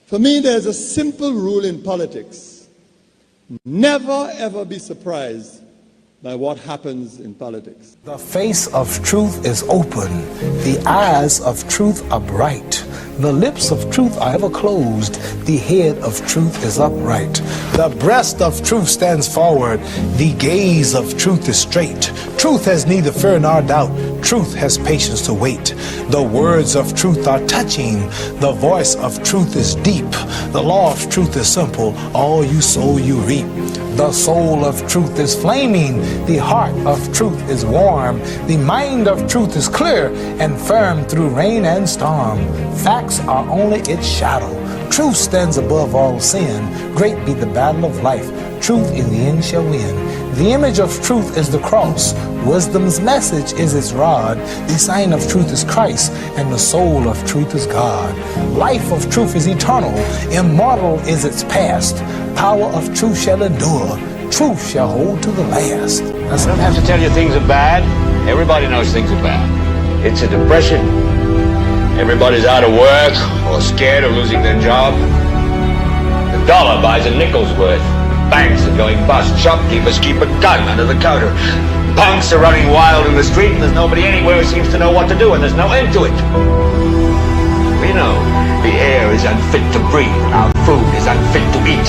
For me, there's a simple rule in politics. Never ever be surprised by what happens in politics. The face of truth is open. The eyes of truth are bright. The lips of truth are ever closed. The head of truth is upright. The breast of truth stands forward. The gaze of truth is straight. Truth has neither fear nor doubt. Truth has patience to wait. The words of truth are touching. The voice of truth is deep. The law of truth is simple. All you sow, you reap. The soul of truth is flaming. The heart of truth is warm. The mind of truth is clear and firm through rain and storm. Facts are only its shadow. Truth stands above all sin. Great be the battle of life. Truth in the end shall win. The image of truth is the cross. Wisdom's message is its rod. The sign of truth is Christ, and the soul of truth is God. Life of truth is eternal. Immortal is its past. Power of truth shall endure. Truth shall hold to the last. I don't have to tell you things are bad. Everybody knows things are bad. It's a depression. Everybody's out of work or scared of losing their job. The dollar buys a nickel's worth. Banks are going bust. Shopkeepers keep a gun under the counter. Punks are running wild in the street, and there's nobody anywhere who seems to know what to do, and there's no end to it. We know the air is unfit to breathe, and our food is unfit to eat.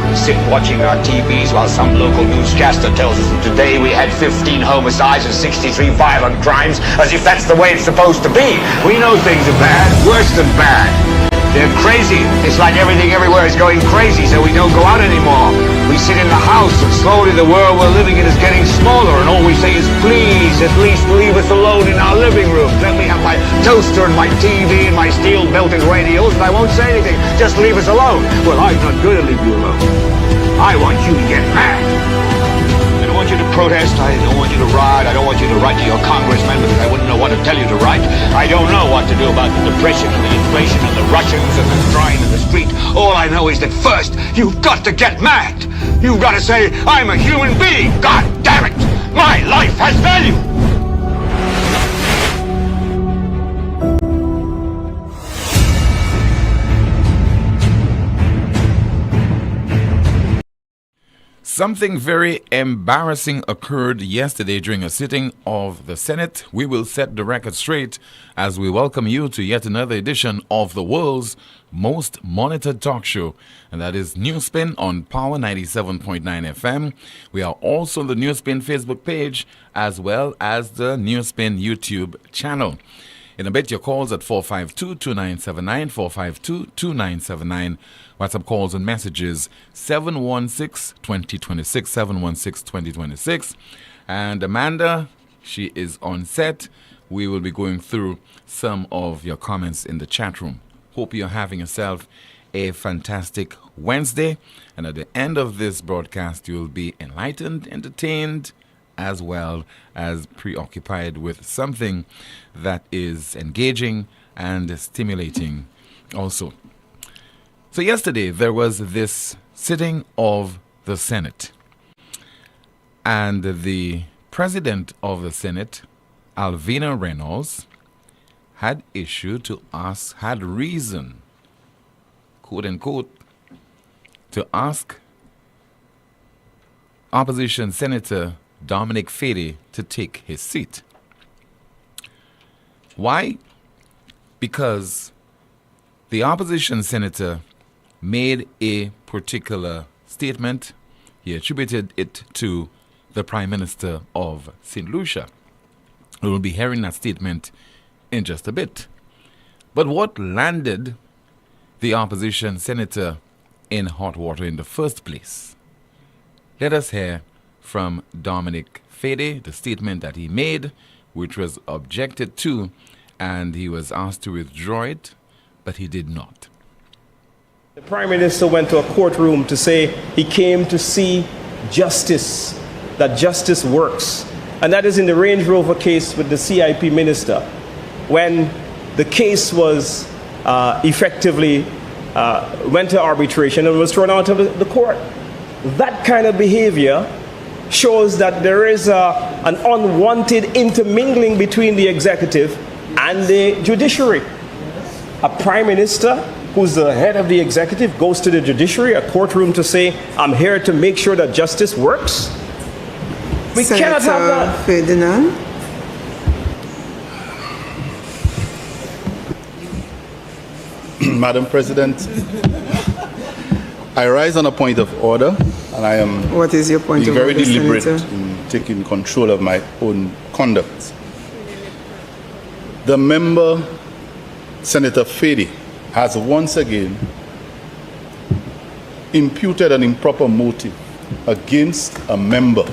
We sit watching our TVs while some local newscaster tells us that today we had 15 homicides and 63 violent crimes, as if that's the way it's supposed to be. We know things are bad, worse than bad. They're crazy. It's like everything everywhere is going crazy, so we don't go out anymore. We sit in the house, and slowly the world we're living in is getting smaller, and all we say is, please, at least leave us alone in our living room. Let me have my toaster and my TV and my steel-belted radios, and I won't say anything. Just leave us alone. Well, I'm not going to leave you alone. I want you to get mad. I don't want you to protest. I don't want you to riot. I don't want you to write to your congressman because I wouldn't know what to tell you to write. I don't know what to do about the depression and the inflation and the Russians and the crying in the street. All I know is that first, you've got to get mad. You've got to say, I'm a human being. God damn it. My life has value. Something very embarrassing occurred yesterday during a sitting of the Senate. We will set the record straight as we welcome you to yet another edition of the world's most monitored talk show, and that is NewsSpin on Power 97.9 FM. We are also on the NewsSpin Facebook page as well as the NewsSpin YouTube channel. In a bit, your calls at 452-2979, 452-2979. WhatsApp calls and messages 716-2026, 716-2026. And Amanda, she is on set. We will be going through some of your comments in the chat room. Hope you're having yourself a fantastic Wednesday. And at the end of this broadcast, you'll be enlightened, entertained, as well as preoccupied with something that is engaging and stimulating also. So yesterday there was this sitting of the Senate, and the president of the Senate, Alvina Reynolds, had reason, quote unquote, to ask opposition Senator Dominic Fede to take his seat. Why? Because the opposition senator made a particular statement. He attributed it to the Prime Minister of St. Lucia. We will be hearing that statement in just a bit. But what landed the opposition senator in hot water in the first place? Let us hear from Dominic Fede, the statement that he made, which was objected to, and he was asked to withdraw it, but he did not. The Prime Minister went to a courtroom to say he came to see justice, that justice works. And that is in the Range Rover case with the CIP minister, when the case was effectively went to arbitration and was thrown out of the court. That kind of behavior shows that there is an unwanted intermingling between the executive and the judiciary. A prime minister who's the head of the executive, goes to the judiciary, a courtroom, to say, I'm here to make sure that justice works? We cannot have that. Ferdinand. Madam President, I rise on a point of order, and I am What is your point being of very order, deliberate Senator? in taking control of my own conduct. The member, Senator Fede, has once again imputed an improper motive against a member.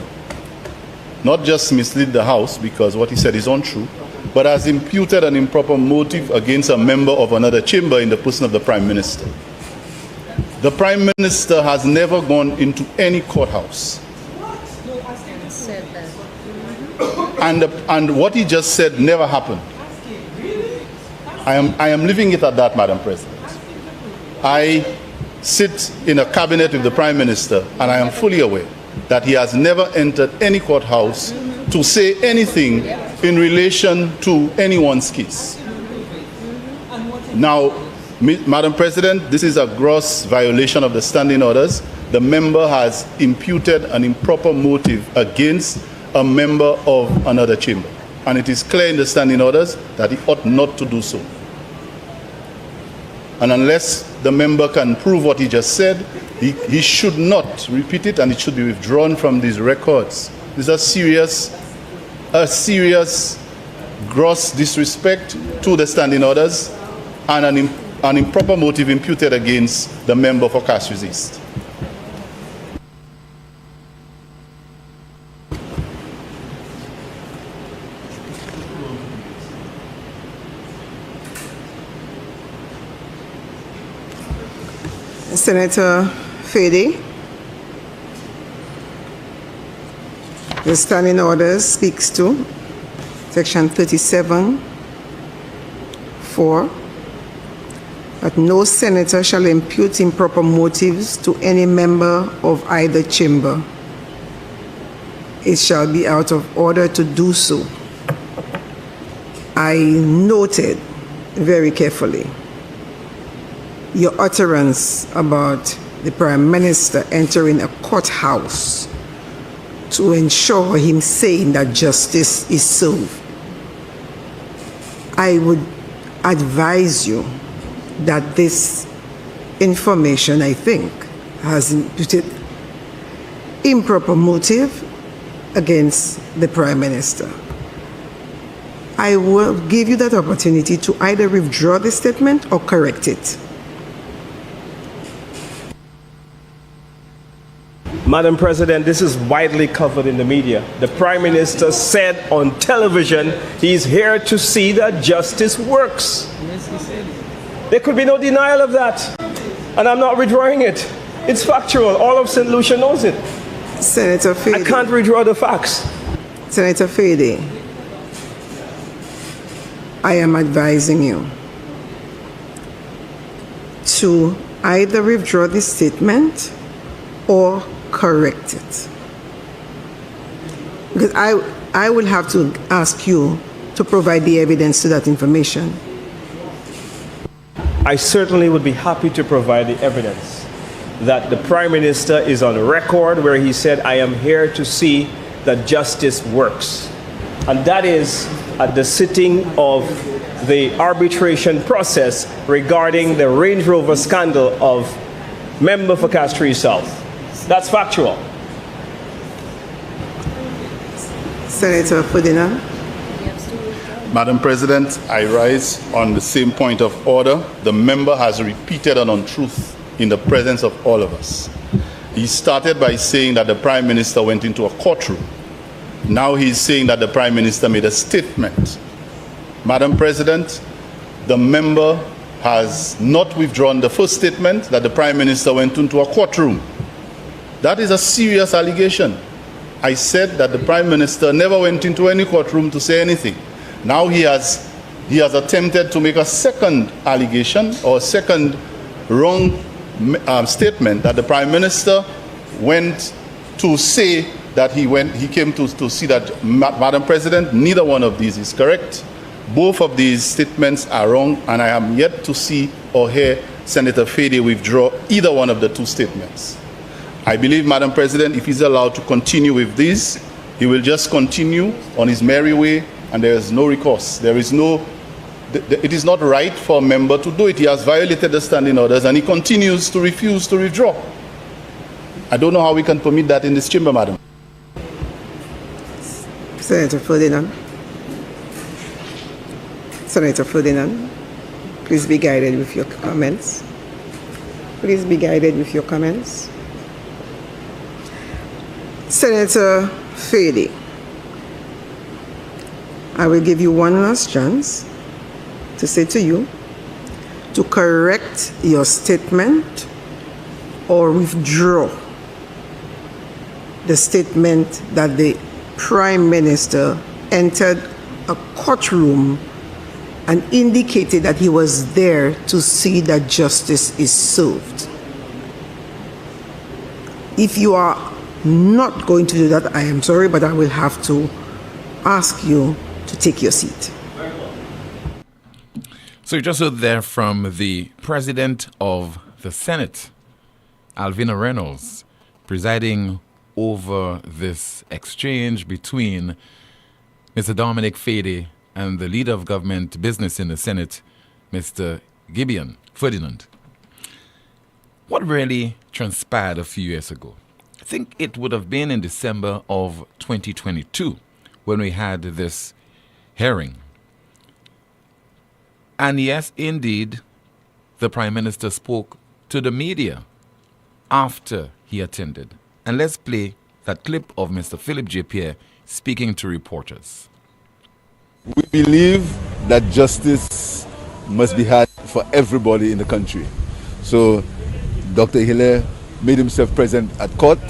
Not just misled the House, because what he said is untrue, but has imputed an improper motive against a member of another chamber in the person of the Prime Minister. The Prime Minister has never gone into any courthouse. And what he just said never happened. I am leaving it at that, Madam President. I sit in a cabinet with the Prime Minister, and I am fully aware that he has never entered any courthouse to say anything in relation to anyone's case. Now, Madam President, this is a gross violation of the standing orders. The member has imputed an improper motive against a member of another chamber. And it is clear in the standing orders that he ought not to do so. And unless the member can prove what he just said, he should not repeat it, and it should be withdrawn from these records. This is a serious gross disrespect to the standing orders and an improper motive imputed against the member for Castries East. Senator Fede, the standing order speaks to Section 37(4), that no senator shall impute improper motives to any member of either chamber. It shall be out of order to do so. I noted very carefully your utterance about the Prime Minister entering a courthouse to ensure him saying that justice is served. I would advise you that this information, I think, has imputed improper motive against the Prime Minister. I will give you that opportunity to either withdraw the statement or correct it. Madam President, this is widely covered in the media. The Prime Minister said on television he's here to see that justice works. Yes, he said. There could be no denial of that. And I'm not withdrawing it. It's factual. All of St. Lucia knows it. Senator Fede. I can't withdraw the facts. Senator Fede, I am advising you to either withdraw this statement or correct it. Because I will have to ask you to provide the evidence to that information. I certainly would be happy to provide the evidence that the Prime Minister is on record where he said, I am here to see that justice works. And that is at the sitting of the arbitration process regarding the Range Rover scandal of member for Castries South. That's factual. Senator Ferdinand. Madam President, I rise on the same point of order. The member has repeated an untruth in the presence of all of us. He started by saying that the Prime Minister went into a courtroom. Now he's saying that the Prime Minister made a statement. Madam President, the member has not withdrawn the first statement that the Prime Minister went into a courtroom. That is a serious allegation. I said that the Prime Minister never went into any courtroom to say anything. Now he has attempted to make a second allegation or a second wrong statement that the Prime Minister went to say that he came to see that. Madam President, neither one of these is correct. Both of these statements are wrong, and I am yet to see or hear Senator Fede withdraw either one of the two statements. I believe, Madam President, if he's allowed to continue with this, he will just continue on his merry way, and there is no recourse. There is no, it is not right for a member to do it. He has violated the standing orders, and he continues to refuse to withdraw. I don't know how we can permit that in this chamber, Madam. Senator Ferdinand. Senator Ferdinand, please be guided with your comments. Please be guided with your comments. Senator Fede, I will give you one last chance to say to you to correct your statement or withdraw the statement that the Prime Minister entered a courtroom and indicated that he was there to see that justice is served. If you are not going to do that, I am sorry, but I will have to ask you to take your seat. So you just heard there from the President of the Senate, Alvina Reynolds, presiding over this exchange between Mr. Dominic Fede and the leader of government business in the Senate, Mr. Gideon Ferdinand. What really transpired a few years ago? I think it would have been in December of 2022 when we had this hearing. And yes, indeed, the Prime Minister spoke to the media after he attended. And let's play that clip of Mr. Philip J. Pierre speaking to reporters. We believe that justice must be had for everybody in the country. So Dr. Hilaire made himself present at court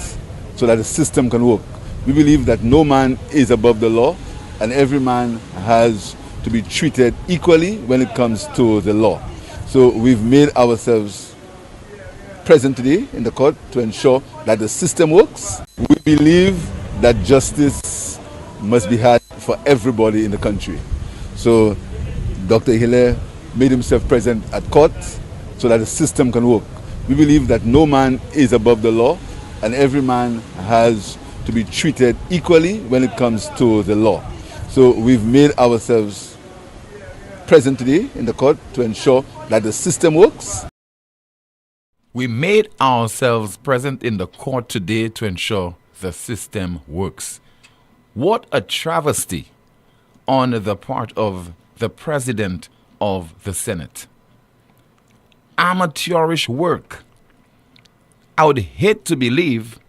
so that the system can work. We believe that no man is above the law and every man has to be treated equally when it comes to the law. So we've made ourselves present today in the court to ensure that the system works. We believe that justice must be had for everybody in the country. So Dr. Hilaire made himself present at court so that the system can work. We believe that no man is above the law and every man has to be treated equally when it comes to the law. So we've made ourselves present today in the court to ensure that the system works. We made ourselves present in the court today to ensure the system works. What a travesty on the part of the President of the Senate. Amateurish work. I would hate to believe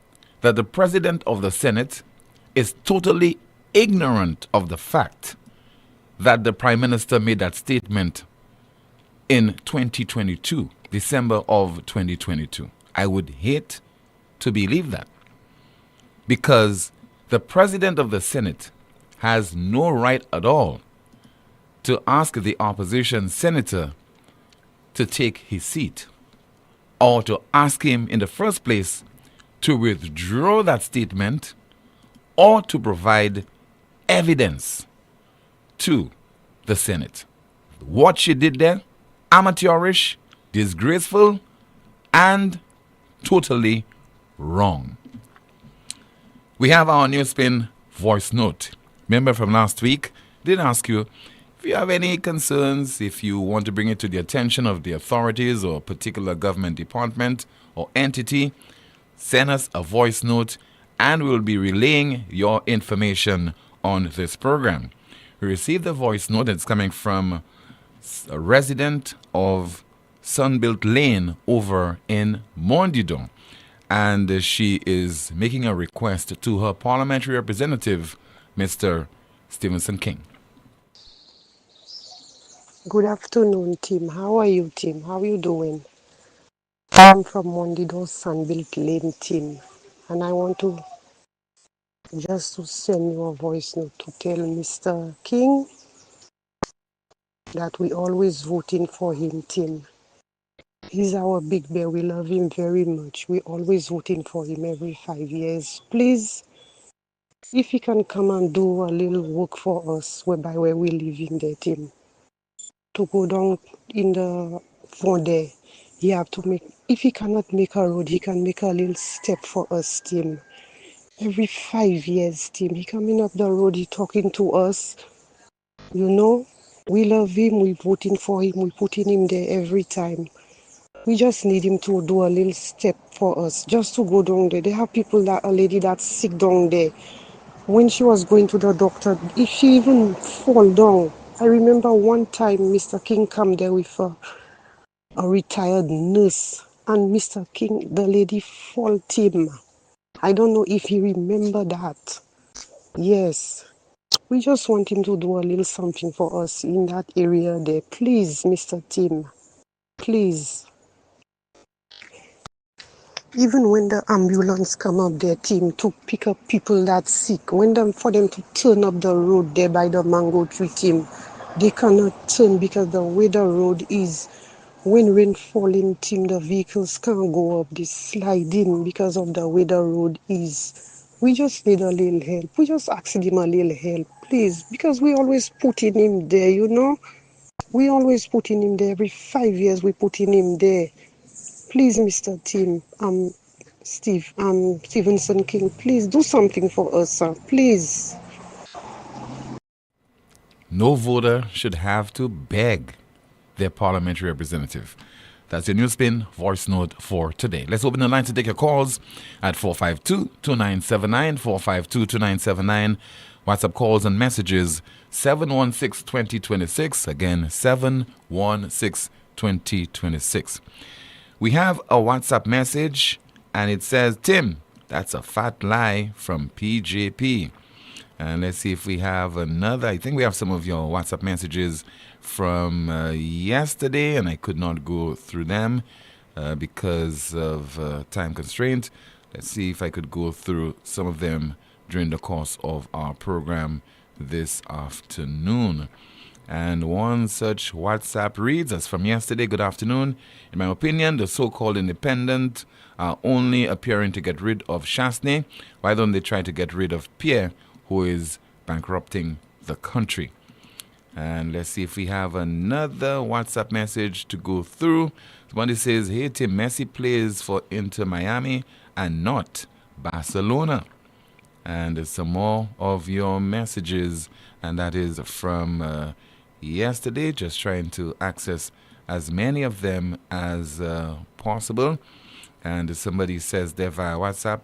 that the President of the Senate is totally ignorant of the fact that the Prime Minister made that statement in 2022, December of 2022. I would hate to believe that, because the President of the Senate has no right at all to ask the opposition senator to take his seat, or to ask him in the first place to withdraw that statement, or to provide evidence to the Senate. What she did there, amateurish, disgraceful, and totally wrong. We have our NewsSpin voice note. Remember from last week, did ask you if you have any concerns, if you want to bring it to the attention of the authorities or particular government department or entity, send us a voice note and we'll be relaying your information on this program. We received a voice note that's coming from a resident of Sunbuilt Lane over in Mondidon. And she is making a request to her parliamentary representative, Mr. Stevenson King. Good afternoon, Tim. How are you, Tim? How are you doing? I'm from Mondidon Sunbuilt Lane, Tim. And I want to just to send you a voice note to tell Mr. King that we always voting for him, Tim. He's our big bear. We love him very much. We always voting for him every 5 years. Please, if he can come and do a little work for us, whereby where we live in there, Tim, to go down in the for there. He have to make, if he cannot make a road, he can make a little step for us, team. Every 5 years, team, he coming up the road, he talking to us. You know, we love him, we voting for him, we putting him there every time. We just need him to do a little step for us, just to go down there. They have people, that a lady that's sick down there. When she was going to the doctor, if she even fall down, I remember one time Mr. King come there with a retired nurse, and Mr. King, the lady fault him. I don't know if he remember that. Yes. We just want him to do a little something for us in that area there. Please, Mr. Tim. Please. Even when the ambulance come up there, team, to pick up people that's sick, for them to turn up the road there by the mango tree, team, they cannot turn because the way the road is. When rain falling, team, the vehicles can't go up. They slide in because of the way the road is. We just need a little help. We just ask him a little help, please, because we always putting him there, you know. We always putting him there. Every 5 years we putting him there. Please, Mr. Tim, Stevenson King, please do something for us, sir. Please. No voter should have to beg their parliamentary representative. That's your NewsSpin voice note for today. Let's open the line to take your calls at 452-2979, 452-2979. WhatsApp calls and messages 716-2026. Again, 716-2026. We have a WhatsApp message and it says, Tim, that's a fat lie from PJP. And let's see if we have another. I think we have some of your WhatsApp messages from yesterday, and I could not go through them because of time constraint. Let's see if I could go through some of them during the course of our program this afternoon. And one such WhatsApp reads, as from yesterday, good afternoon. In my opinion, the so-called independent are only appearing to get rid of Chasney. Why don't they try to get rid of Pierre, who is bankrupting the country? And let's see if we have another WhatsApp message to go through. Somebody says, hey, Tim, Messi plays for Inter Miami and not Barcelona. And there's some more of your messages, and that is from yesterday. Just trying to access as many of them as possible. And somebody says there via WhatsApp,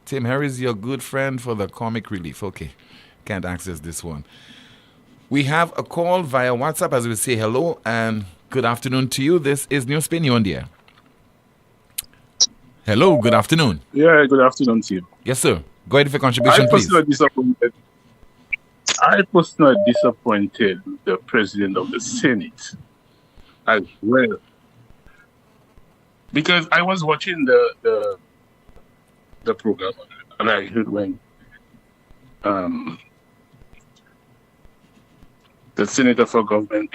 Tim, Harry's your good friend for the comic relief. Okay, can't access this one. We have a call via WhatsApp as we say hello and good afternoon to you. This is NewsSpin. You on the air. Hello, good afternoon. Yeah, good afternoon to you. Yes, sir. Go ahead with your contribution, please. I personally disappointed the president of the Senate as well. Because I was watching the program and I heard when the Senator for Government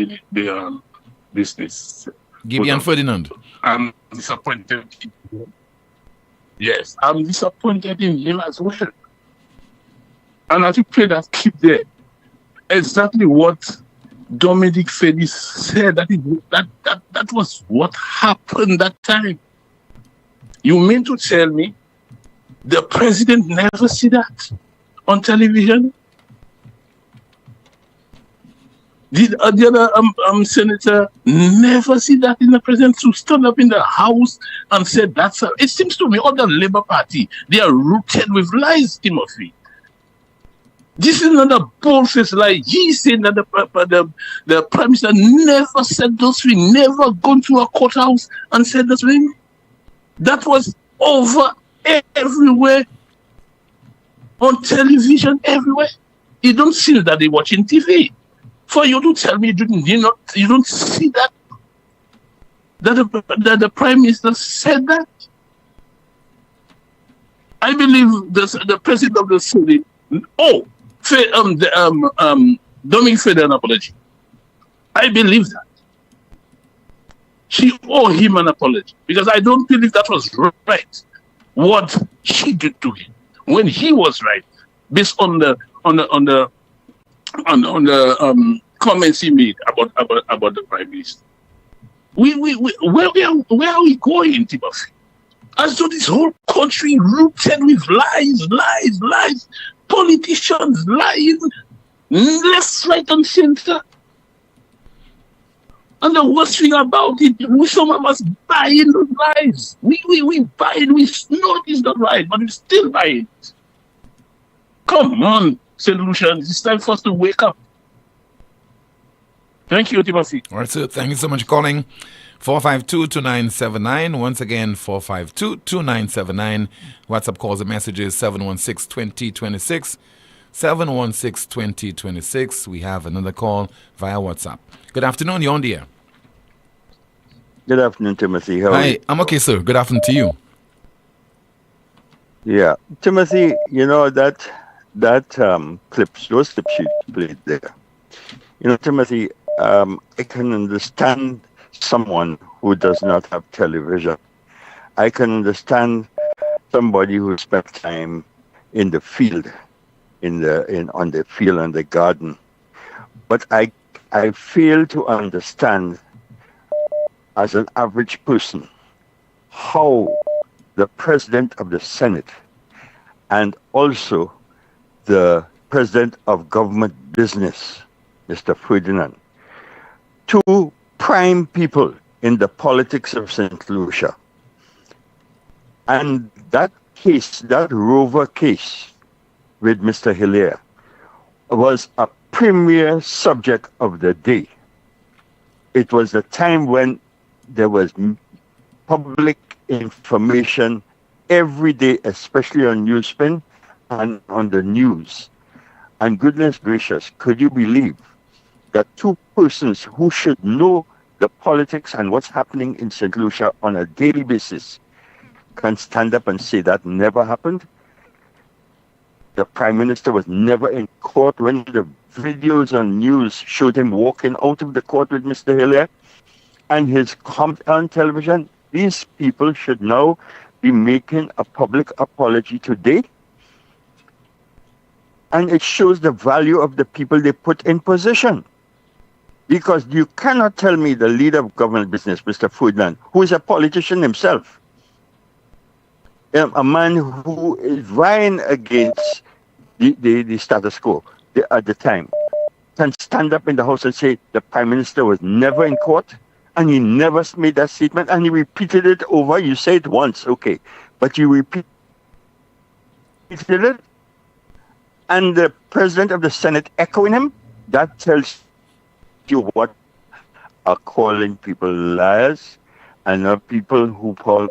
Business. Gideon Ferdinand. I'm disappointed. Yes, I'm disappointed in him as well. And as you play that clip there, exactly what Dominic Felix said, that was what happened that time. You mean to tell me the president never see that on television? Did the other senator never see that in the president to stand up in the house and said that's it seems to me all the Labour Party, they are rooted with lies, Timothy. This is not a bullshit lie. He said that the Prime Minister never said those things, never gone to a courthouse and said those things. That was over everywhere, on television, everywhere. You don't see that they watching TV. For you to tell me you don't see that the Prime Minister said that. I believe the President of the Senate. Dominic Ferdinand apology. I believe that. She owe him an apology because I don't believe that was right. What she did to him when he was right, based on the comments he made about the Prime Minister. Where are we going, Timothy? As though this whole country rooted with lies, politicians lying left, right, and center. And the worst thing about it, some of us buy in those lies. We buy it, we know it's not right, but we still buy it. Come on, St. Lucian, it's time for us to wake up. Thank you, Timothy. All right, sir. Thank you so much for calling. 452-2979. Once again, 452-2979. WhatsApp calls and messages 716-2026. 716-2026. We have another call via WhatsApp. Good afternoon. You're on the air. Good afternoon, Timothy. How are you? Hi. I'm okay, sir. Good afternoon to you. Yeah. Timothy, you know, those clips you played there. You know, Timothy, I can understand someone who does not have television. I can understand somebody who spent time in the field, on the field and the garden. But I fail to understand, as an average person, how the President of the Senate and also the President of Government Business, Mr. Ferdinand, two prime people in the politics of St. Lucia. And that case, that Rover case with Mr. Hilaire, was a premier subject of the day. It was a time when there was public information every day, especially on NewsSpin and on the news. And goodness gracious, could you believe that two persons who should know the politics and what's happening in St. Lucia on a daily basis can stand up and say that never happened? The Prime Minister was never in court when the videos on news showed him walking out of the court with Mr. Hilaire and his comment on television. These people should now be making a public apology today. And it shows the value of the people they put in position. Because you cannot tell me the leader of government business, Mr. Ferdinand, who is a politician himself, a man who is vying against the status quo at the time, can stand up in the House and say the Prime Minister was never in court and he never made that statement, and he repeated it over. You say it once, okay, but you repeated it, and the President of the Senate echoing him. That tells you what are calling people liars and not people who call.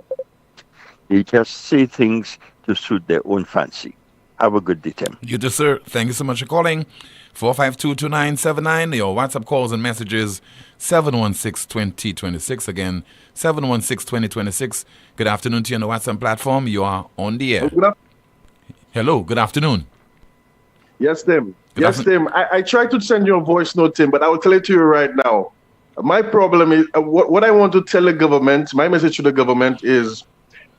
They just say things to suit their own fancy. Have a good day, Tim. You too, sir. Thank you so much for calling. 452-2979. Your WhatsApp calls and messages 716-2026. Again, 716-2026. Good afternoon to you on the WhatsApp platform. You are on the air. Hello. Good afternoon. Yes, Tim. Tim. I tried to send you a voice note, Tim, but I will tell it to you right now. My problem is what I want to tell the government. My message to the government is,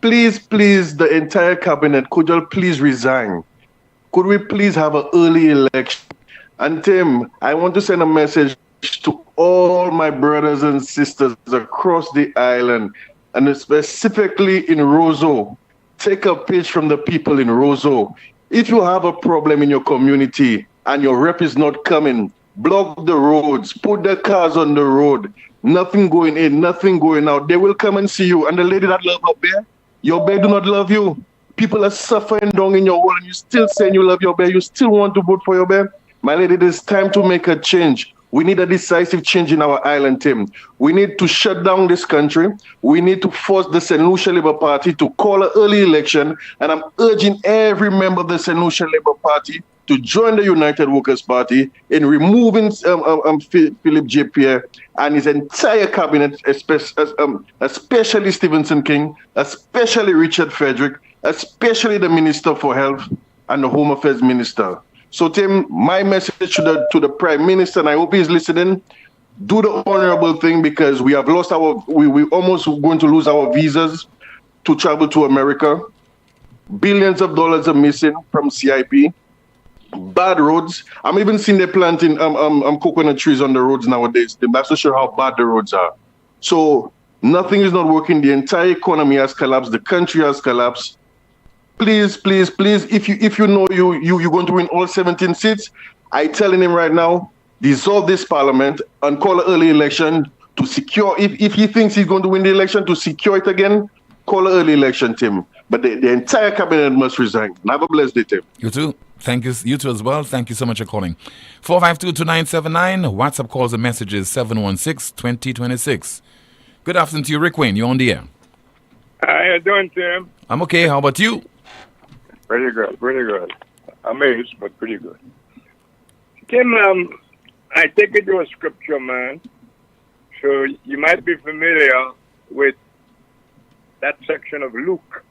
please, the entire cabinet, could you please resign? Could we please have an early election? And Tim, I want to send a message to all my brothers and sisters across the island, and specifically in Roseau. Take a page from the people in Roseau. If you have a problem in your community and your rep is not coming, block the roads, put the cars on the road, nothing going in, nothing going out. They will come and see you. And the lady that love her bear, your bear do not love you. People are suffering down in your hole and you still saying you love your bear. You still want to vote for your bear. My lady, it is time to make a change. We need a decisive change in our island, Tim. We need to shut down this country. We need to force the St. Lucia Labour Party to call an early election. And I'm urging every member of the St. Lucia Labour Party to join the United Workers' Party in removing Philip J. Pierre and his entire cabinet, especially Stephenson King, especially Richard Frederick, especially the Minister for Health and the Home Affairs Minister. So, Tim, my message to the Prime Minister, and I hope he's listening, do the honorable thing, because we have lost we almost going to lose our visas to travel to America. Billions of dollars are missing from CIP. Bad roads. I'm even seeing they planting coconut trees on the roads nowadays. Tim. That's to show how bad the roads are. So nothing is not working. The entire economy has collapsed. The country has collapsed. Please, please, please, if you know you're going to win all 17 seats, I telling him right now, dissolve this parliament and call an early election to secure, if he thinks he's going to win the election, to secure it again, call an early election, Tim. But the entire cabinet must resign. Have a blessed day, Tim. You too. Thank you. You too as well. Thank you so much for calling. 452-2979. WhatsApp calls and messages 716-2026. Good afternoon to you, Rick Wayne. You're on the air. How you doing, Tim? I'm okay. How about you? Pretty good, pretty good. Amazed, but pretty good. Tim, I take it you're a scripture man, so you might be familiar with that section of Luke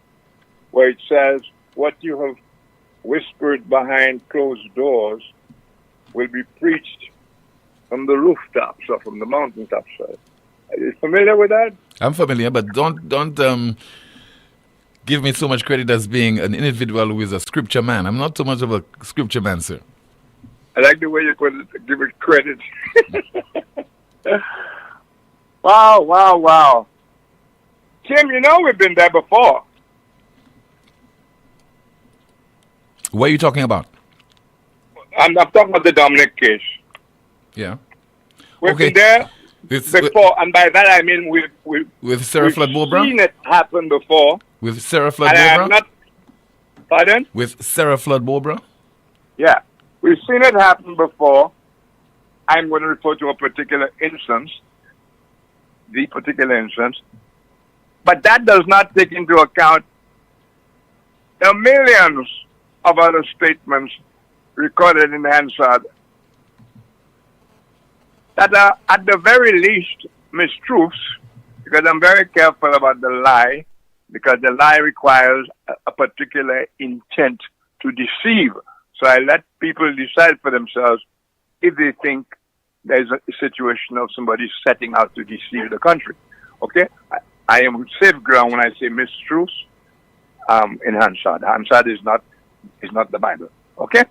where it says, what you have whispered behind closed doors will be preached from the rooftops or from the mountaintops. Are you familiar with that? I'm familiar, but don't give me so much credit as being an individual who is a scripture man. I'm not so much of a scripture man, sir. I like the way you could give it credit. Wow. Tim, you know we've been there before. What are you talking about? I'm talking about the Dominic case. Yeah. We've been there before, and by that I mean with Sarah Flood-Bobra? Seen it happen before. With Sarah Flood-Bobra? Pardon? With Sarah Flood-Bobra? Yeah. We've seen it happen before. I'm going to refer to a particular instance, the particular instance. But that does not take into account the millions of other statements recorded in Hansard that are at the very least mistruths, because I'm very careful about the lie, because the lie requires a particular intent to deceive. So I let people decide for themselves if they think there's a situation of somebody setting out to deceive the country. Okay? I am safe ground when I say mistruths in Hansard. Hansard is not the Bible. Okay?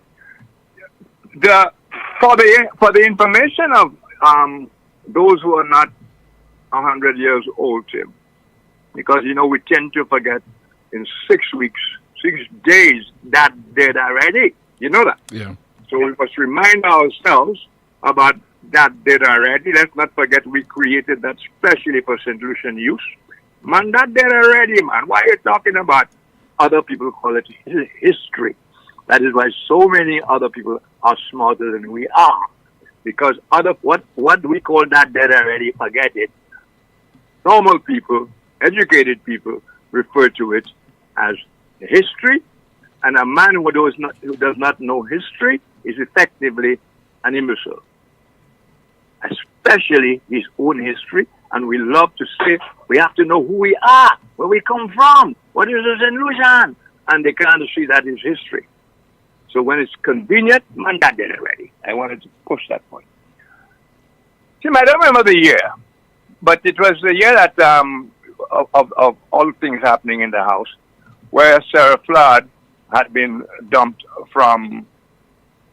For the information of those who are not 100 years old, Tim, because we tend to forget in 6 weeks, 6 days, that dead already. You know that? Yeah. So we must remind ourselves about that dead already. Let's not forget we created that specially for St. Lucian use. Man, that dead already, man. Why are you talking about? Other people call it history. That is why so many other people are smarter than we are. Because what we call that dead already, forget it. Normal people, educated people, refer to it as history. And a man who does not know history is effectively an imbecile, especially his own history. And we love to say we have to know who we are, where we come from, what is a St. Lucian, and they can't see that is history. So when it's convenient, man, that did it already. I wanted to push that point. See, I don't remember the year, but it was the year that of all things happening in the House, where Sarah Flood had been dumped from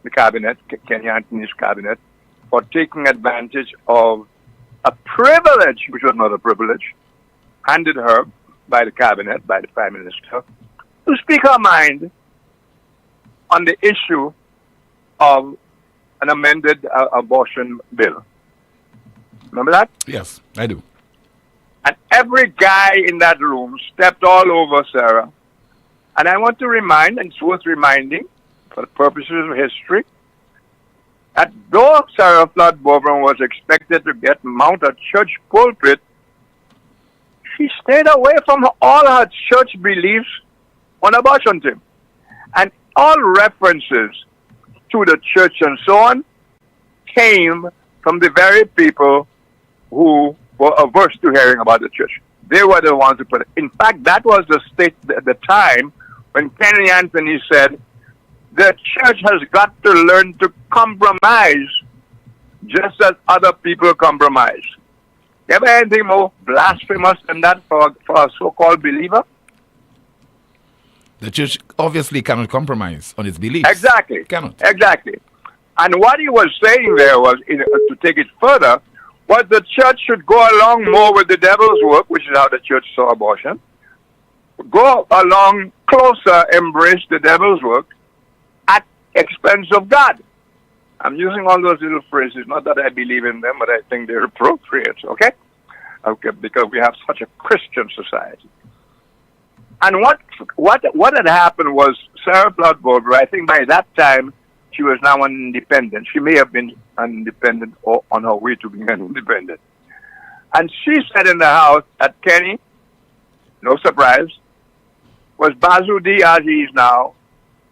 the cabinet, Kenny Anthony's cabinet, for taking advantage of a privilege, which was not a privilege, handed her by the cabinet, by the Prime Minister, to speak her mind on the issue of an amended abortion bill. Remember that? Yes, I do. And every guy in that room stepped all over Sarah. And I want to remind, and it's worth reminding, for the purposes of history, that though Sarah Flood-Bobra was expected to mount a church pulpit, she stayed away from all her church beliefs on abortion, Tim. And all references to the church and so on came from the very people who were averse to hearing about the church. They were the ones who put it. In fact, that was the time when Kenny Anthony said, the church has got to learn to compromise just as other people compromise. You ever anything more blasphemous than that for a so-called believer? The church obviously cannot compromise on its beliefs. Exactly. Cannot. Exactly. And what he was saying there was, to take it further, was the church should go along more with the devil's work, which is how the church saw abortion. Go along closer, embrace the devil's work at expense of God. I'm using all those little phrases, not that I believe in them, but I think they're appropriate, okay? Okay, because we have such a Christian society. And what had happened was Sarah Blood-Goldberg, I think by that time, she was now an independent. She may have been an independent or on her way to being an independent. And she said in the House that Kenny, no surprise, was Bazoudi as he is now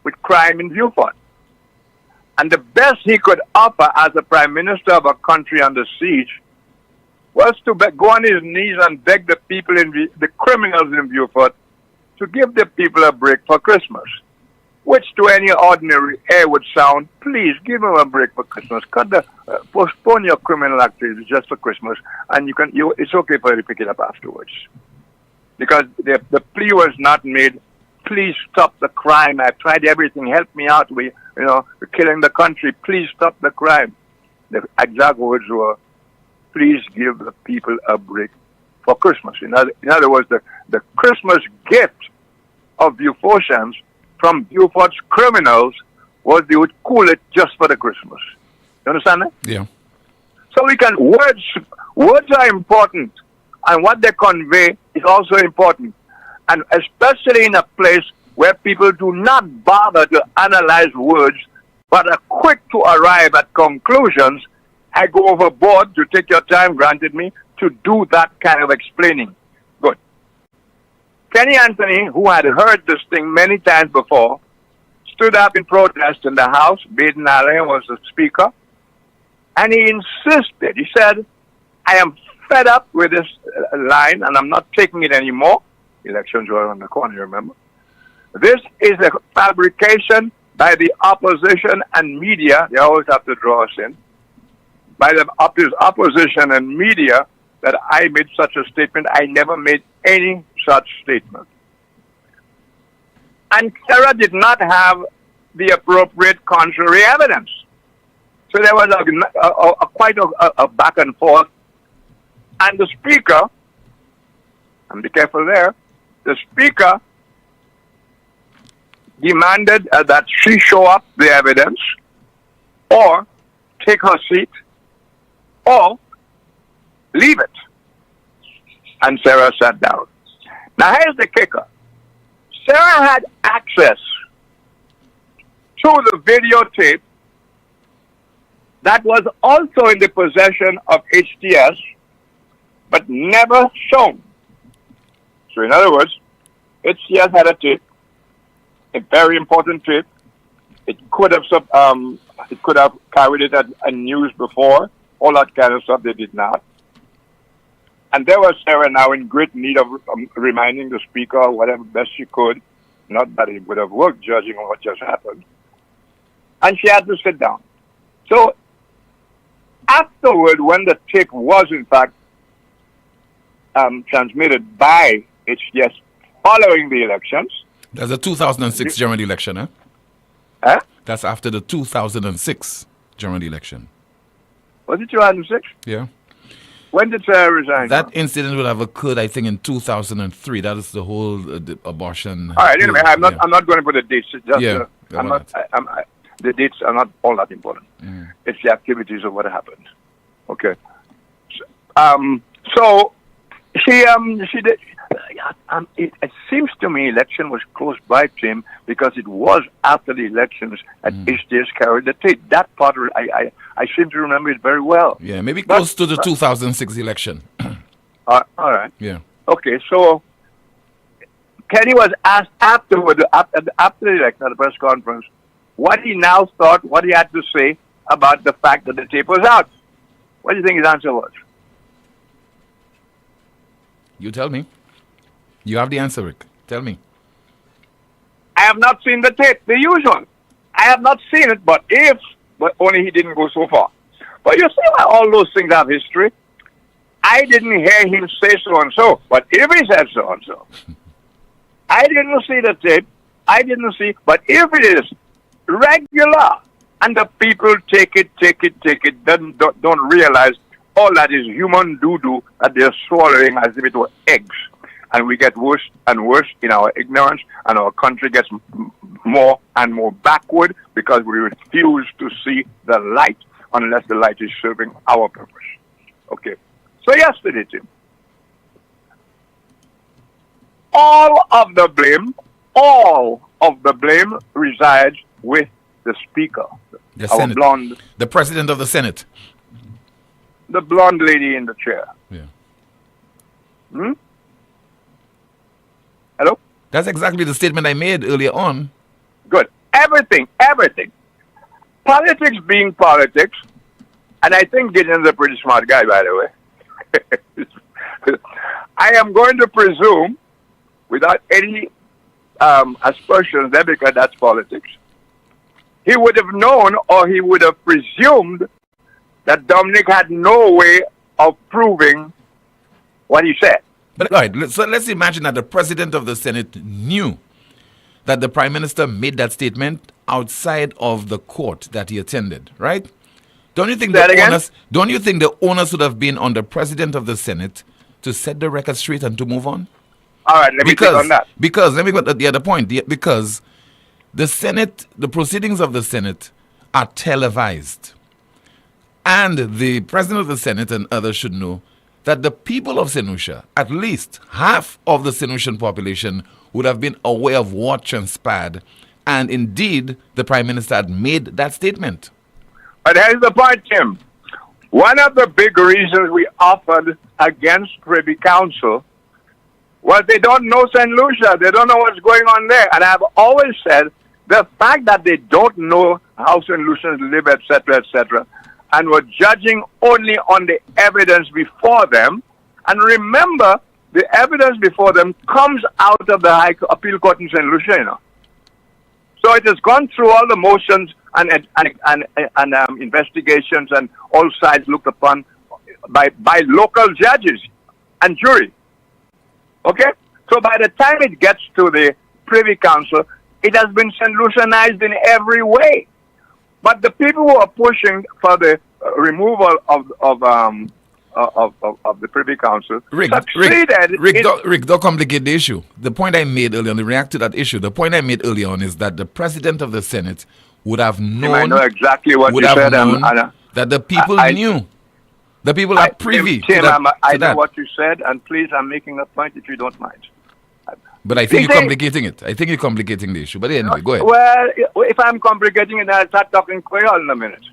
with crime in Beaufort. And the best he could offer as a prime minister of a country under siege was to go on his knees and beg the people, the criminals in Beaufort, to give the people a break for Christmas. Which to any ordinary ear would sound, please give them a break for Christmas. Postpone your criminal activities just for Christmas, and it's okay for you to pick it up afterwards. Because the plea was not made, please stop the crime. I've tried everything. Help me out. We're killing the country. Please stop the crime. The exact words were, please give the people a break for Christmas. In other words, the Christmas gift of Beaufortians from Beaufort's criminals was they would cool it just for the Christmas. You understand that? Yeah. So words are important, and what they convey is also important. And especially in a place where people do not bother to analyze words, but are quick to arrive at conclusions, I go overboard to take your time, granted me, to do that kind of explaining. Good. Kenny Anthony, who had heard this thing many times before, stood up in protest in the House. Baden Allen was the speaker. And he insisted, he said, I am fed up with this line and I'm not taking it anymore. Elections were on the corner, remember? This is a fabrication by the opposition and media. They always have to draw us in. By the opposition and media that I made such a statement. I never made any such statement. And Sarah did not have the appropriate contrary evidence. So there was quite a back and forth. And the speaker, and be careful there, the speaker demanded that she show up the evidence or take her seat or leave it. And Sarah sat down. Now here's the kicker. Sarah had access to the videotape that was also in the possession of HTS, but never shown. So in other words, HTS had a tape, a very important tape. It could have carried it at a news before, all that kind of stuff. They did not. And there was Sarah now in great need of reminding the speaker whatever best she could. Not that it would have worked, judging on what just happened. And she had to sit down. So afterward, when the tape was in fact transmitted by HTS following the elections. That's the 2006 general election, eh? Huh? That's after the 2006 general election. Was it 2006? Yeah. When did Sarah resign? That incident would have occurred, I think, in 2003. That is the whole the abortion. All right. Anyway, I'm not going to put the dates. Just, the dates are not all that important. It's the activities of what happened. Okay. So she did. It seems to me election was close by, Tim, because it was after the elections that HTS carried the tape. That part, I seem to remember it very well. Yeah, maybe close to the 2006 election. All right. Yeah. Okay, so Kenny was asked afterward, after the election at the press conference, what he now thought, what he had to say about the fact that the tape was out. What do you think his answer was? You tell me. You have the answer, Rick. Tell me. I have not seen the tape, the usual. I have not seen it, but only he didn't go so far. But you see why all those things have history? I didn't hear him say so-and-so, but if he said so-and-so, I didn't see the tape. I didn't see, but if it is regular, and the people take it, don't realize all that is human doo-doo that they're swallowing as if it were eggs. And we get worse and worse in our ignorance, and our country gets more and more backward because we refuse to see the light unless the light is serving our purpose. Okay. So yesterday, Tim, all of the blame resides with the Speaker, the our Senate, blonde, the President of the Senate, the blonde lady in the chair. Yeah. Hello? That's exactly the statement I made earlier on. Good. Everything. Politics being politics, and I think Gideon's a pretty smart guy, by the way. I am going to presume, without any aspersions there, because that's politics, he would have known, or he would have presumed, that Dominic had no way of proving what he said. But all right, so let's imagine that the President of the Senate knew that the Prime Minister made that statement outside of the court that he attended, right? Don't you think the onus would have been on the President of the Senate to set the record straight and to move on? All right, let me take on that. Because let me go to the other point. Because the Senate, the proceedings of the Senate are televised, and the President of the Senate and others should know that the people of St. Lucia, at least half of the St. Lucian population, would have been aware of what transpired, and indeed the Prime Minister had made that statement. But here's the point, Tim. One of the big reasons we offered against Privy Council was they don't know St. Lucia. They don't know what's going on there. And I've always said the fact that they don't know how St. Lucians live, etc., and were judging only on the evidence before them. And remember, the evidence before them comes out of the High Appeal Court in St. Lucia, you know. So it has gone through all the motions and investigations, and all sides looked upon by local judges and jury. Okay? So by the time it gets to the Privy Council, it has been St. Lucianized in every way. But the people who are pushing for the removal of the Privy Council succeeded. Rick, don't complicate the issue. The point I made earlier on, to react to that issue, the point I made earlier on is that the President of the Senate would have known. I know exactly what you said. That the people knew. The people are privy to that. I know what you said, and please, I'm making a point if you don't mind. But I think you're complicating it. I think you're complicating the issue. But anyway, go ahead. Well, if I'm complicating it, I'll start talking Creole in a minute.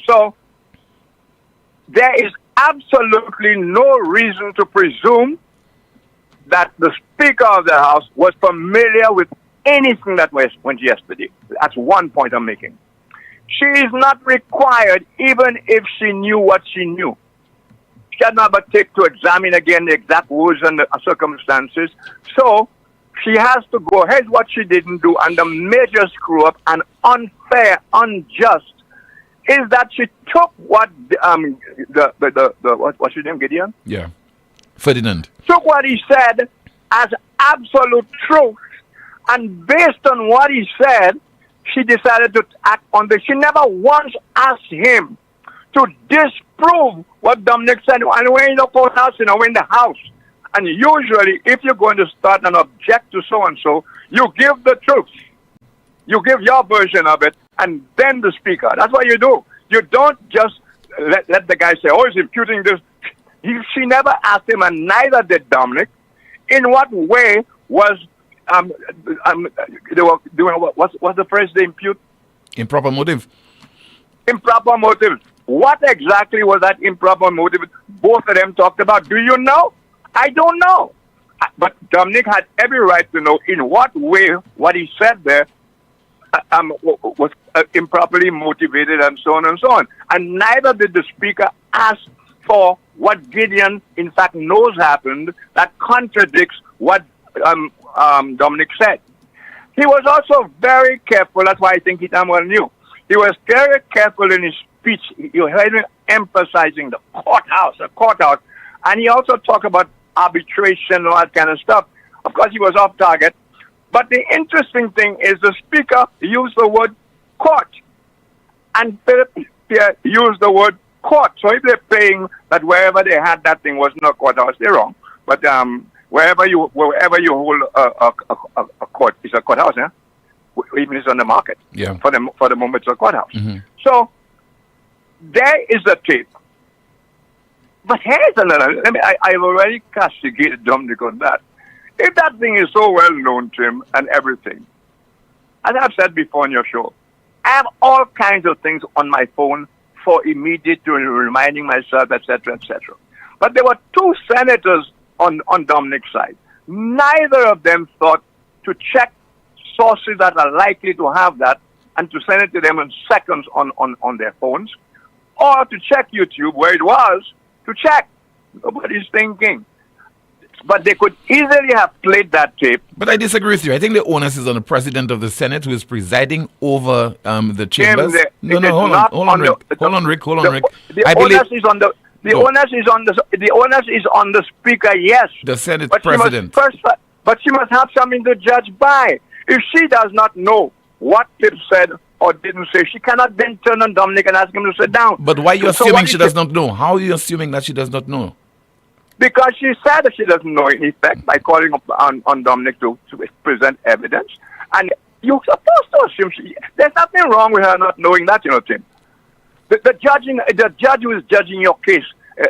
So, there is absolutely no reason to presume that the Speaker of the House was familiar with anything that went yesterday. That's one point I'm making. She is not required, even if she knew what she knew. She had not but take to examine again the exact words and the circumstances. So, she has to go. Here's what she didn't do, and the major screw up and unfair, unjust, is that she took what what's his name, Gideon? Yeah, Ferdinand. Took what he said as absolute truth, and based on what he said, she decided to act on this. She never once asked him to disprove what Dominic said. And we're in the courthouse, we're in the house. And usually, if you're going to start and object to so-and-so, you give the truth. You give your version of it, and then the Speaker. That's what you do. You don't just let the guy say, oh, he's imputing this. She never asked him, and neither did Dominic. In what way was they were doing what's the phrase they impute? Improper motive. Improper motive. What exactly was that improper motive both of them talked about? Do you know? I don't know. But Dominic had every right to know in what way what he said there was improperly motivated, and so on and so on. And neither did the Speaker ask for what Gideon, in fact, knows happened that contradicts what Dominic said. He was also very careful. That's why I think he damn well knew. He was very careful in his speech. You heard him emphasizing the courthouse, and he also talked about arbitration and all that kind of stuff. Of course, he was off target. But the interesting thing is the Speaker used the word court, and Philip Pierre used the word court. So if they're playing that wherever they had that thing wasn't a courthouse, they're wrong. But wherever you hold a court, it's a courthouse, yeah? Even if it's on the market. Yeah. For the moment, it's a courthouse. Mm-hmm. So there is a tape. But here's another. I've already castigated Dominic on that. If that thing is so well known to him and everything, as I've said before on your show, I have all kinds of things on my phone for immediate reminding myself, etc., etc. But there were two senators on Dominic's side. Neither of them thought to check sources that are likely to have that and to send it to them in seconds on their phones, or to check YouTube where it was to check. Nobody's thinking. But they could easily have played that tape. But I disagree with you. I think the onus is on the president of the Senate, who is presiding over the chambers. Hold on, Rick. The onus is on the onus is on the speaker. Yes, the Senate but president. But she must have something to judge by. If she does not know what Tip said or didn't say, she cannot then turn on Dominic and ask him to sit down. But why are you assuming she does not know? How are you assuming that she does not know? Because she said that she doesn't know in effect by calling up on Dominic to present evidence. And you're supposed to assume there's nothing wrong with her not knowing that, Tim. The judge who is judging your case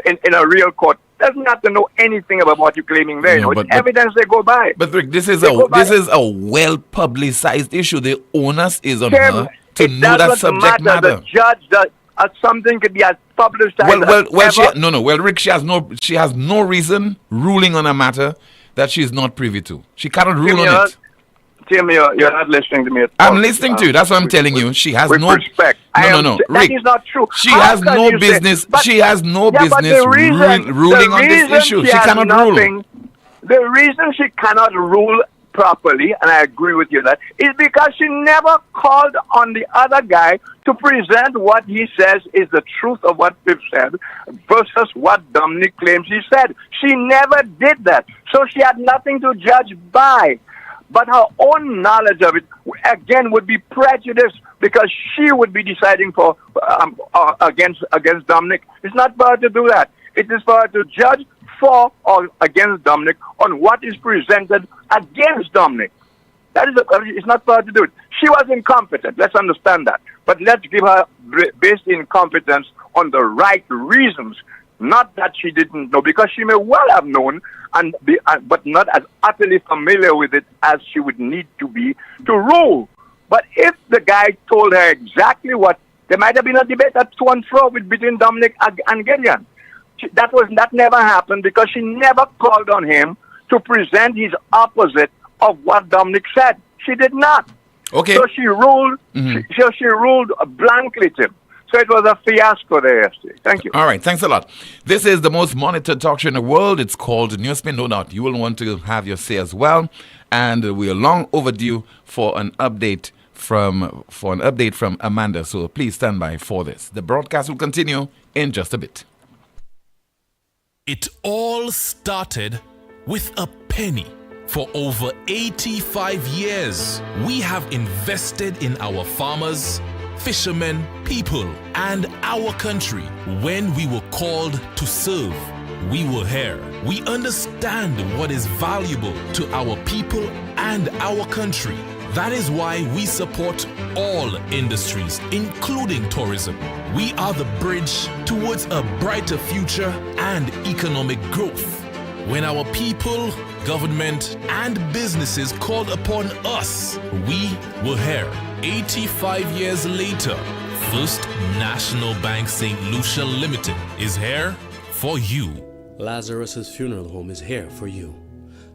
in a real court doesn't have to know anything about what you're claiming there. No, it's evidence they go by. But Rick, this is a well publicized issue. The onus is on her to know that subject matter. The judge does. Something could be as publicized. Rick, she has no reason ruling on a matter that she is not privy to. She cannot rule on it. Tim, you're not listening to me at all. I'm listening to you. That's what I'm telling you. She has no respect. No. Rick, that is not true. She has no business. She has no business ruling on this issue. She cannot rule. The reason she cannot rule properly, and I agree with you that, is because she never called on the other guy to present what he says is the truth of what Pip said versus what Dominic claims he said. She never did that. So she had nothing to judge by. But her own knowledge of it, again, would be prejudiced because she would be deciding for against Dominic. It's not for her to do that. It is for her to judge for or against Dominic on what is presented against Dominic. It's not for her to do it. She was incompetent. Let's understand that. But let's give her based incompetence on the right reasons. Not that she didn't know, because she may well have known, but not as utterly familiar with it as she would need to be to rule. But if the guy told her exactly what, there might have been a debate at to and fro between Dominic and Gideon. That never happened because she never called on him to present his opposite of what Dominic said. She did not. Okay. So she ruled. She ruled blankly, Tim. So it was a fiasco there yesterday. Thank you. All right. Thanks a lot. This is the most monitored talk show in the world. It's called NewsSpin. No doubt you will want to have your say as well. And we are long overdue for an update from Amanda. So please stand by for this. The broadcast will continue in just a bit. It all started with a penny. For over 85 years, we have invested in our farmers, fishermen, people, and our country. When we were called to serve, we were here. We understand what is valuable to our people and our country. That is why we support all industries, including tourism. We are the bridge towards a brighter future and economic growth. When our people, government, and businesses called upon us, we were here. 85 years later, First National Bank St. Lucia Limited is here for you. Lazarus's funeral home is here for you.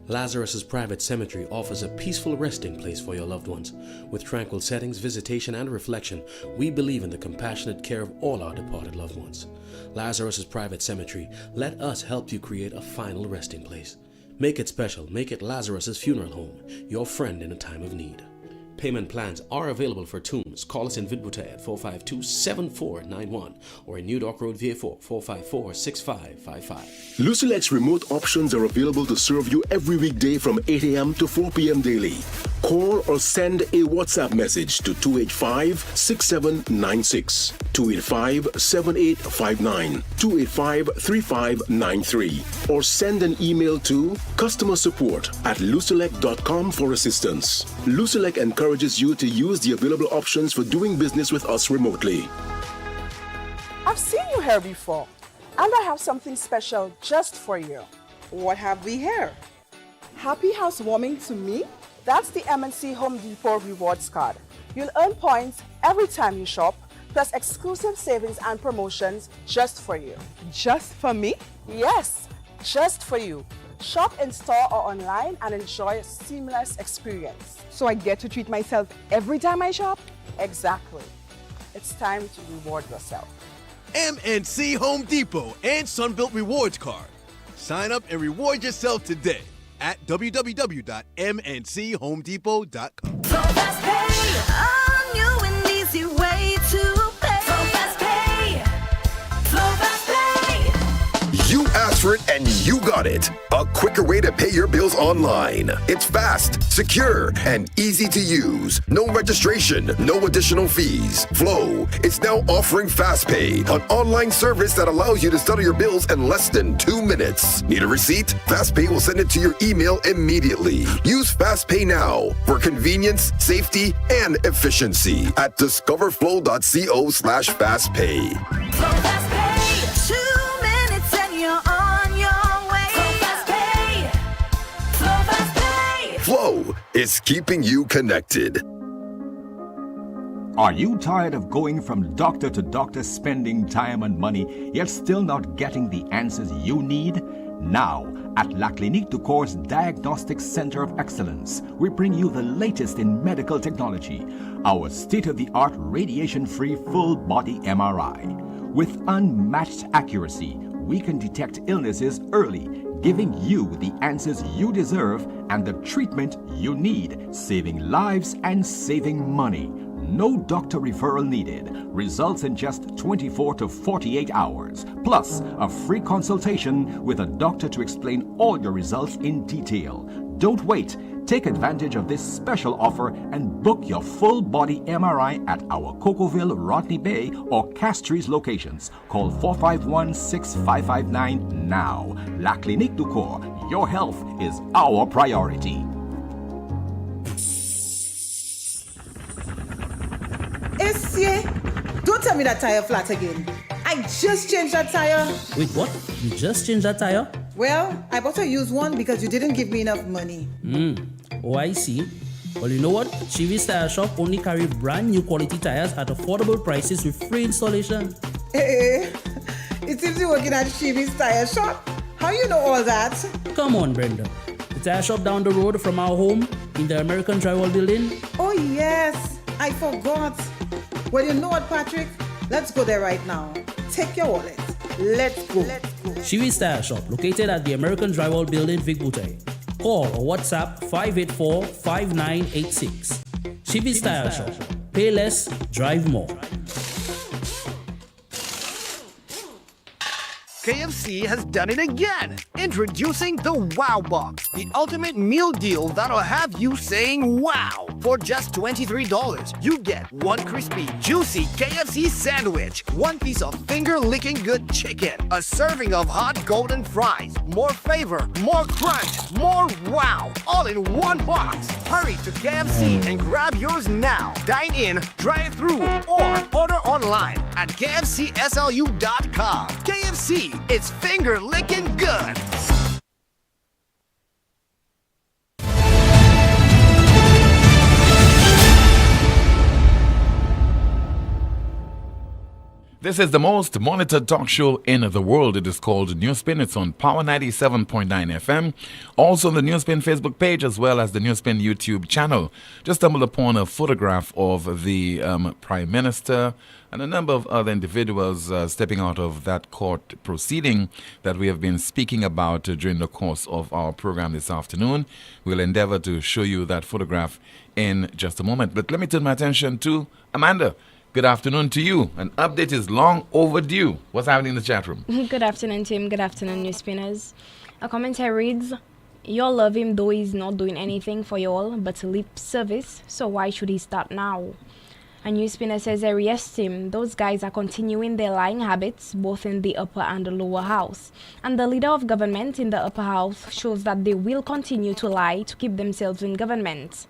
Lazarus's private cemetery offers a peaceful resting place for your loved ones. With tranquil settings, visitation, and reflection, we believe in the compassionate care of all our departed loved ones. Lazarus's private cemetery, let us help you create a final resting place. Make it special. Make it Lazarus's funeral home, your friend in a time of need. Payment plans are available for Tooms. Call us in Vidbutai at 452-7491 or in New Dock Road, VA4, 454-6555. Lucilex remote options are available to serve you every weekday from 8 a.m. to 4 p.m. daily. Call or send a WhatsApp message to 285-6796, 285-7859, 285-3593, or send an email to customersupport@lucelec.com for assistance. Lucelec encourages you to use the available options for doing business with us remotely. I've seen you here before, and I have something special just for you. What have we here? Happy housewarming to me? That's the MNC Home Depot rewards card. You'll earn points every time you shop, plus exclusive savings and promotions just for you. Just for me? Yes, just for you. Shop in store or online and enjoy a seamless experience. So I get to treat myself every time I shop? Exactly. It's time to reward yourself. MNC Home Depot and Sunbelt Rewards Card. Sign up and reward yourself today at www.mnchomedepot.com. So fast pay, a new and easy way to pay. So fast pay, so fast pay. You asked for it and you got it. A quicker way to pay your bills online. It's fast, secure, and easy to use. No registration, no additional fees. Flow is now offering FastPay, an online service that allows you to settle your bills in less than 2 minutes. Need a receipt? FastPay will send it to your email immediately. Use FastPay now for convenience, safety, and efficiency at discoverflow.co/fastpay. So fast pay, 2 minutes and you're on your way. So fast pay, so fast pay. Flow is keeping you connected. Are you tired of going from doctor to doctor, spending time and money, yet still not getting the answers you need? Now, at La Clinique du Corps Diagnostic Center of Excellence, we bring you the latest in medical technology, our state-of-the-art radiation-free full-body MRI. With unmatched accuracy, we can detect illnesses early, giving you the answers you deserve and the treatment you need, saving lives and saving money. No doctor referral needed. Results in just 24 to 48 hours. Plus, a free consultation with a doctor to explain all your results in detail. Don't wait. Take advantage of this special offer and book your full body MRI at our Cocoville, Rodney Bay, or Castries locations. Call 451-6559 now. La Clinique du Corps. Your health is our priority. Essie, don't tell me that tire flat again. I just changed that tire. Wait, what? You just changed that tire? Well, I bought a used one because you didn't give me enough money. Oh, I see. Well, you know what? Chivi's Tire Shop only carry brand new quality tires at affordable prices with free installation. Hey, it seems you're working at Chivi's Tire Shop. How you know all that? Come on, Brenda. The tire shop down the road from our home in the American Drywall Building. Oh, yes. I forgot. Well, you know what, Patrick? Let's go there right now. Take your wallet. Let's go. Chivi's Tire Shop, located at the American Drywall Building, Vigbutai. Call or WhatsApp 584-5986. Chivi's Tire Shop. Pay less, drive more. KFC has done it again! Introducing the Wow Box, the ultimate meal deal that'll have you saying wow! For just $23, you get one crispy, juicy KFC sandwich, one piece of finger-licking good chicken, a serving of hot golden fries, more flavor, more crunch, more wow! All in one box! Hurry to KFC and grab yours now! Dine in, drive through, or order online at kfcslu.com. KFC, it's finger-licking good! This is the most monitored talk show in the world. It is called NewsSpin. It's on Power 97.9 FM. Also on the NewsSpin Facebook page as well as the NewsSpin YouTube channel. Just stumbled upon a photograph of the Prime Minister and a number of other individuals stepping out of that court proceeding that we have been speaking about during the course of our program this afternoon. We'll endeavor to show you that photograph in just a moment. But let me turn my attention to Amanda. Good afternoon to you. An update is long overdue. What's happening in the chat room? Good afternoon, Tim. Good afternoon, News Spinners. A commentary reads, y'all love him though he's not doing anything for y'all but lip service, so why should he start now? A News Spinner says, yes, Tim, those guys are continuing their lying habits both in the upper and the lower house. And the leader of government in the upper house shows that they will continue to lie to keep themselves in government.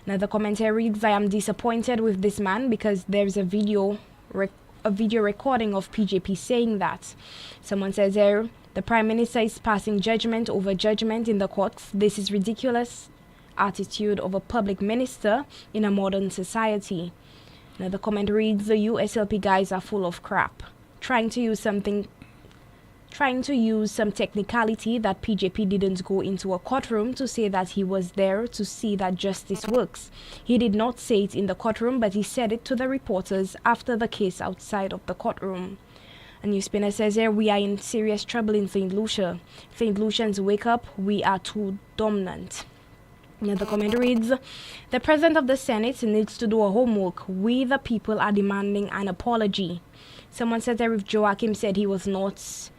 Another commentary reads, I am disappointed with this man because there's a video recording of PJP saying that. Someone says here, the Prime Minister is passing judgment over judgment in the courts. This is ridiculous attitude of a public minister in a modern society. Another comment reads, the USLP guys are full of crap. Trying to use some technicality that PJP didn't go into a courtroom to say that he was there to see that justice works. He did not say it in the courtroom, but he said it to the reporters after the case outside of the courtroom. A News Spinner says here, we are in serious trouble in St. Lucia. St. Lucians, wake up, we are too dominant. Another comment reads, the President of the Senate needs to do a homework. We the people are demanding an apology. Someone said there, if Joachim said it was not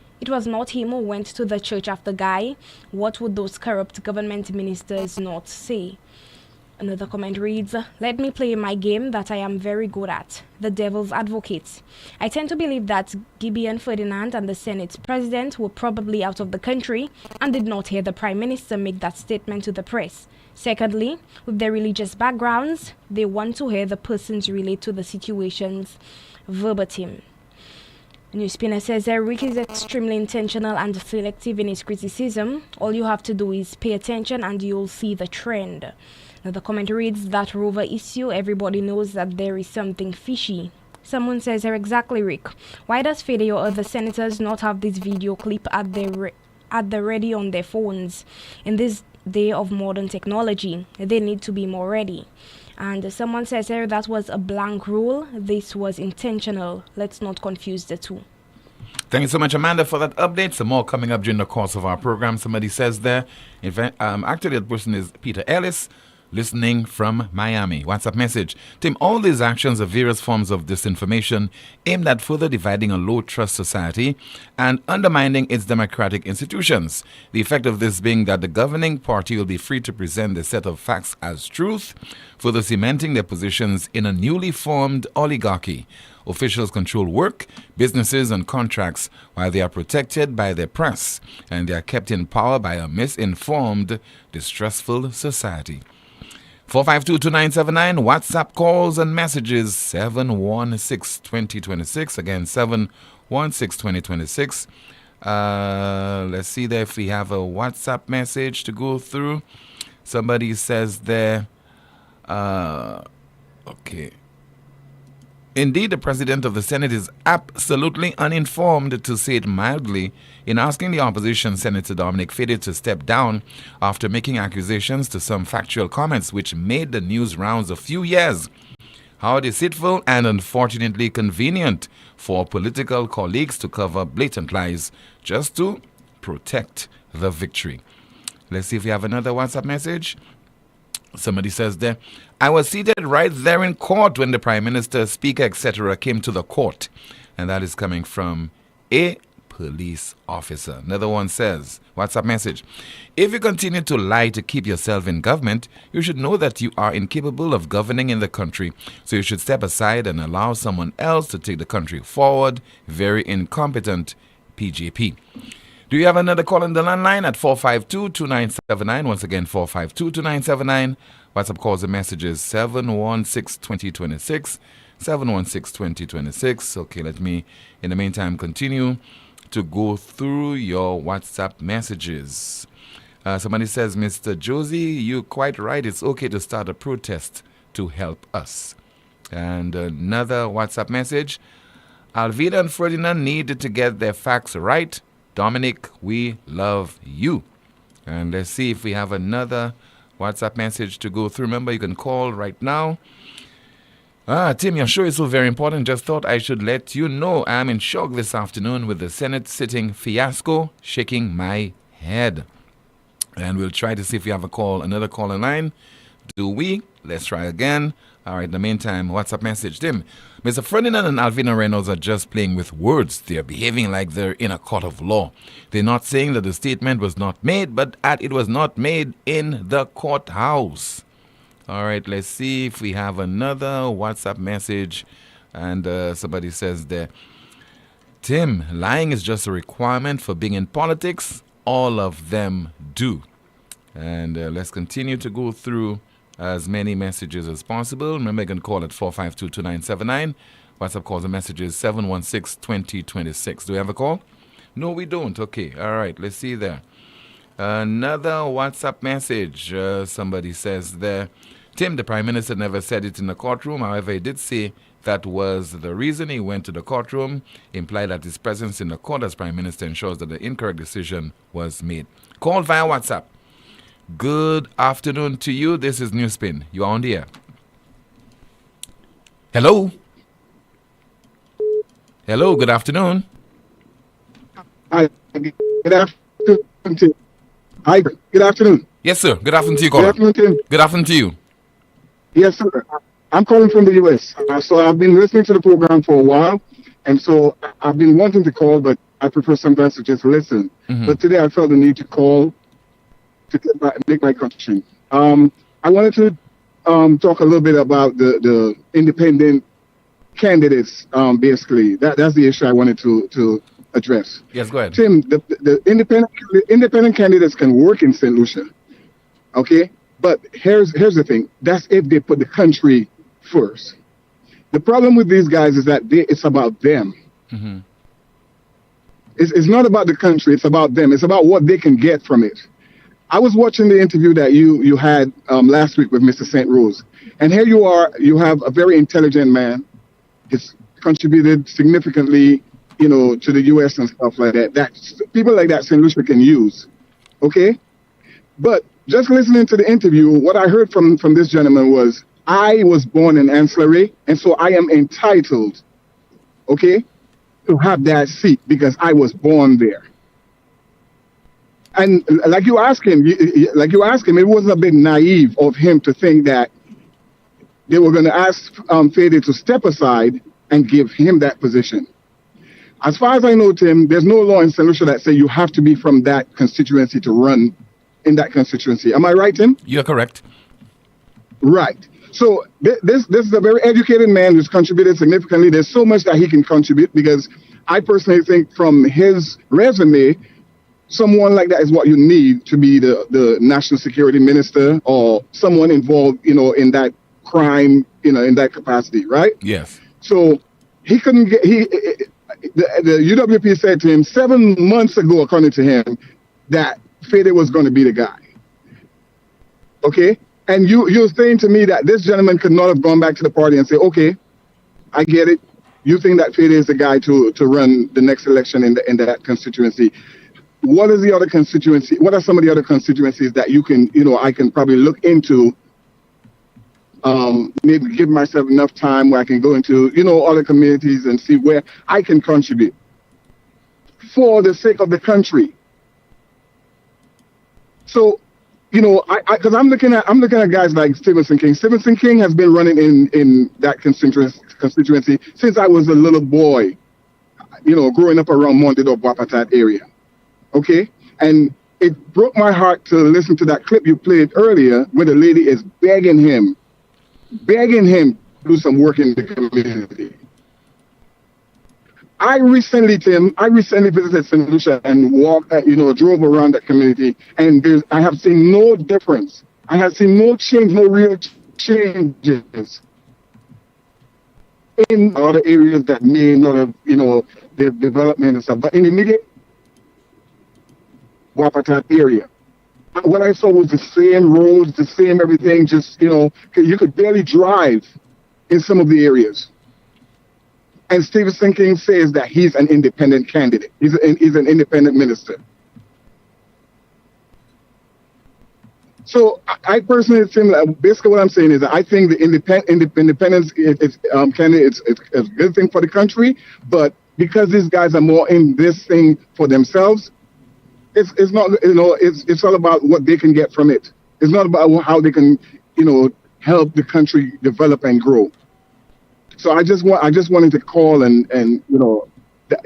him who went to the church after Guy, what would those corrupt government ministers not say? Another comment reads, let me play my game that I am very good at, the devil's advocate. I tend to believe that Gibeon Ferdinand and the Senate president were probably out of the country and did not hear the Prime Minister make that statement to the press. Secondly, with their religious backgrounds, they want to hear the persons relate to the situations verbatim. News Spinner says Rick is extremely intentional and selective in his criticism. All you have to do is pay attention and you'll see the trend. Now the comment reads, that Rover issue, everybody knows that there is something fishy. Someone says here, exactly, Rick. Why does Fede or other senators not have this video clip at the ready on their phones? In this day of modern technology, they need to be more ready. And someone says here, that was a blank rule. This was intentional. Let's not confuse the two. Thank you so much, Amanda, for that update. Some more coming up during the course of our program. Somebody says there, actually, that person is Peter Ellis, listening from Miami. WhatsApp message. Tim, all these actions are various forms of disinformation aimed at further dividing a low-trust society and undermining its democratic institutions. The effect of this being that the governing party will be free to present the set of facts as truth, further cementing their positions in a newly formed oligarchy. Officials control work, businesses, and contracts while they are protected by their press, and they are kept in power by a misinformed, distrustful society. 452-2979, WhatsApp calls and messages 716-2026. Again, 716-2026. Let's see there if we have a WhatsApp message to go through. Somebody says there, okay. Indeed, the President of the Senate is absolutely uninformed, to say it mildly, in asking the opposition Senator Dominic Fede to step down after making accusations to some factual comments which made the news rounds a few years. How deceitful and unfortunately convenient for political colleagues to cover blatant lies just to protect the victory. Let's see if we have another WhatsApp message. Somebody says there, I was seated right there in court when the Prime Minister, Speaker, etc. came to the court. And that is coming from a police officer. Another one says, WhatsApp message, if you continue to lie to keep yourself in government, you should know that you are incapable of governing in the country. So you should step aside and allow someone else to take the country forward. Very incompetent, PJP. Do you have another call on the landline at 452-2979? Once again, 452-2979. WhatsApp calls and messages 716-2026. 716-2026. Okay, let me, in the meantime, continue to go through your WhatsApp messages. Somebody says, Mr. Josie, you're quite right. It's okay to start a protest to help us. And another WhatsApp message. Alvina and Ferdinand needed to get their facts right. Dominic, we love you. And let's see if we have another WhatsApp message to go through. Remember, you can call right now. Tim, your show is so very important. Just thought I should let you know I'm in shock this afternoon with the Senate sitting fiasco, shaking my head. And we'll try to see if we have another call in line. Do we? Let's try again. All right, in the meantime, WhatsApp message. Tim, Mr. Ferdinand and Alvina Reynolds are just playing with words. They're behaving like they're in a court of law. They're not saying that the statement was not made, but that it was not made in the courthouse. All right, let's see if we have another WhatsApp message. And somebody says there, Tim, lying is just a requirement for being in politics. All of them do. And let's continue to go through as many messages as possible. Remember, you can call at 452-2979. WhatsApp calls and messages 716-2026. Do we have a call? No, we don't. Okay. All right. Let's see there. Another WhatsApp message. Somebody says there, Tim, the Prime Minister never said it in the courtroom. However, he did say that was the reason he went to the courtroom, implied that his presence in the court as Prime Minister ensures that the incorrect decision was made. Call via WhatsApp. Good afternoon to you. This is NewsSpin. You are on the air. Hello. Hello. Good afternoon. Hi. Good afternoon. Hi. Good afternoon. Yes, sir. Good afternoon to you, caller. Good afternoon, Tim. Good afternoon to you. Yes, sir. I'm calling from the U.S. So I've been listening to the program for a while, and so I've been wanting to call, but I prefer sometimes to just listen. Mm-hmm. But today I felt the need to call to make my contribution. I wanted to talk a little bit about the independent candidates. Basically, that's the issue I wanted to address. Yes, go ahead. Tim, the independent candidates can work in St. Lucia, okay? But here's the thing. That's if they put the country first. The problem with these guys is that it's about them. Mm-hmm. It's not about the country. It's about them. It's about what they can get from it. I was watching the interview that you had last week with Mr. St. Rose. And here you are. You have a very intelligent man. He's contributed significantly, to the U.S. and stuff like that. That people like that St. Lucia can use. Okay? But just listening to the interview, what I heard from this gentleman was, I was born in Ancillary, and so I am entitled, okay, to have that seat because I was born there. And like you asked him, it wasn't a bit naive of him to think that they were going to ask Fede to step aside and give him that position. As far as I know, Tim, there's no law in St. Lucia that say you have to be from that constituency to run in that constituency. Am I right, Tim? You're correct. Right. So this is a very educated man who's contributed significantly. There's so much that he can contribute because I personally think from his resume, someone like that is what you need to be the national security minister or someone involved, in that crime, in that capacity, right? Yes. So he couldn't get, the UWP said to him 7 months ago, according to him, that Fede was going to be the guy. Okay? And you're saying to me that this gentleman could not have gone back to the party and say, okay, I get it. You think that Fede is the guy to run the next election in that constituency. What is the other constituency? What are some of the other constituencies that you can, I can probably look into, maybe give myself enough time where I can go into, other communities and see where I can contribute for the sake of the country. So, because I'm looking at guys like Stevenson King. Stevenson King has been running in that constituency since I was a little boy, growing up around Montreal, Wapatat area. Okay? And it broke my heart to listen to that clip you played earlier where the lady is begging him to do some work in the community. I recently visited St. Lucia and walked, drove around that community, and I have seen no difference. I have seen no change, no real changes in other areas that may not have, the development and stuff. But in the immediate Wapatat area, what I saw was the same roads, the same everything, just, you could barely drive in some of the areas. And Stephen King says that he's an independent candidate. He's an independent minister. So I personally think, basically what I'm saying is that I think the independence candidate is a good thing for the country, but because these guys are more in this thing for themselves, it's not, it's all about what they can get from it. It's not about how they can, help the country develop and grow. So I just wanted to call and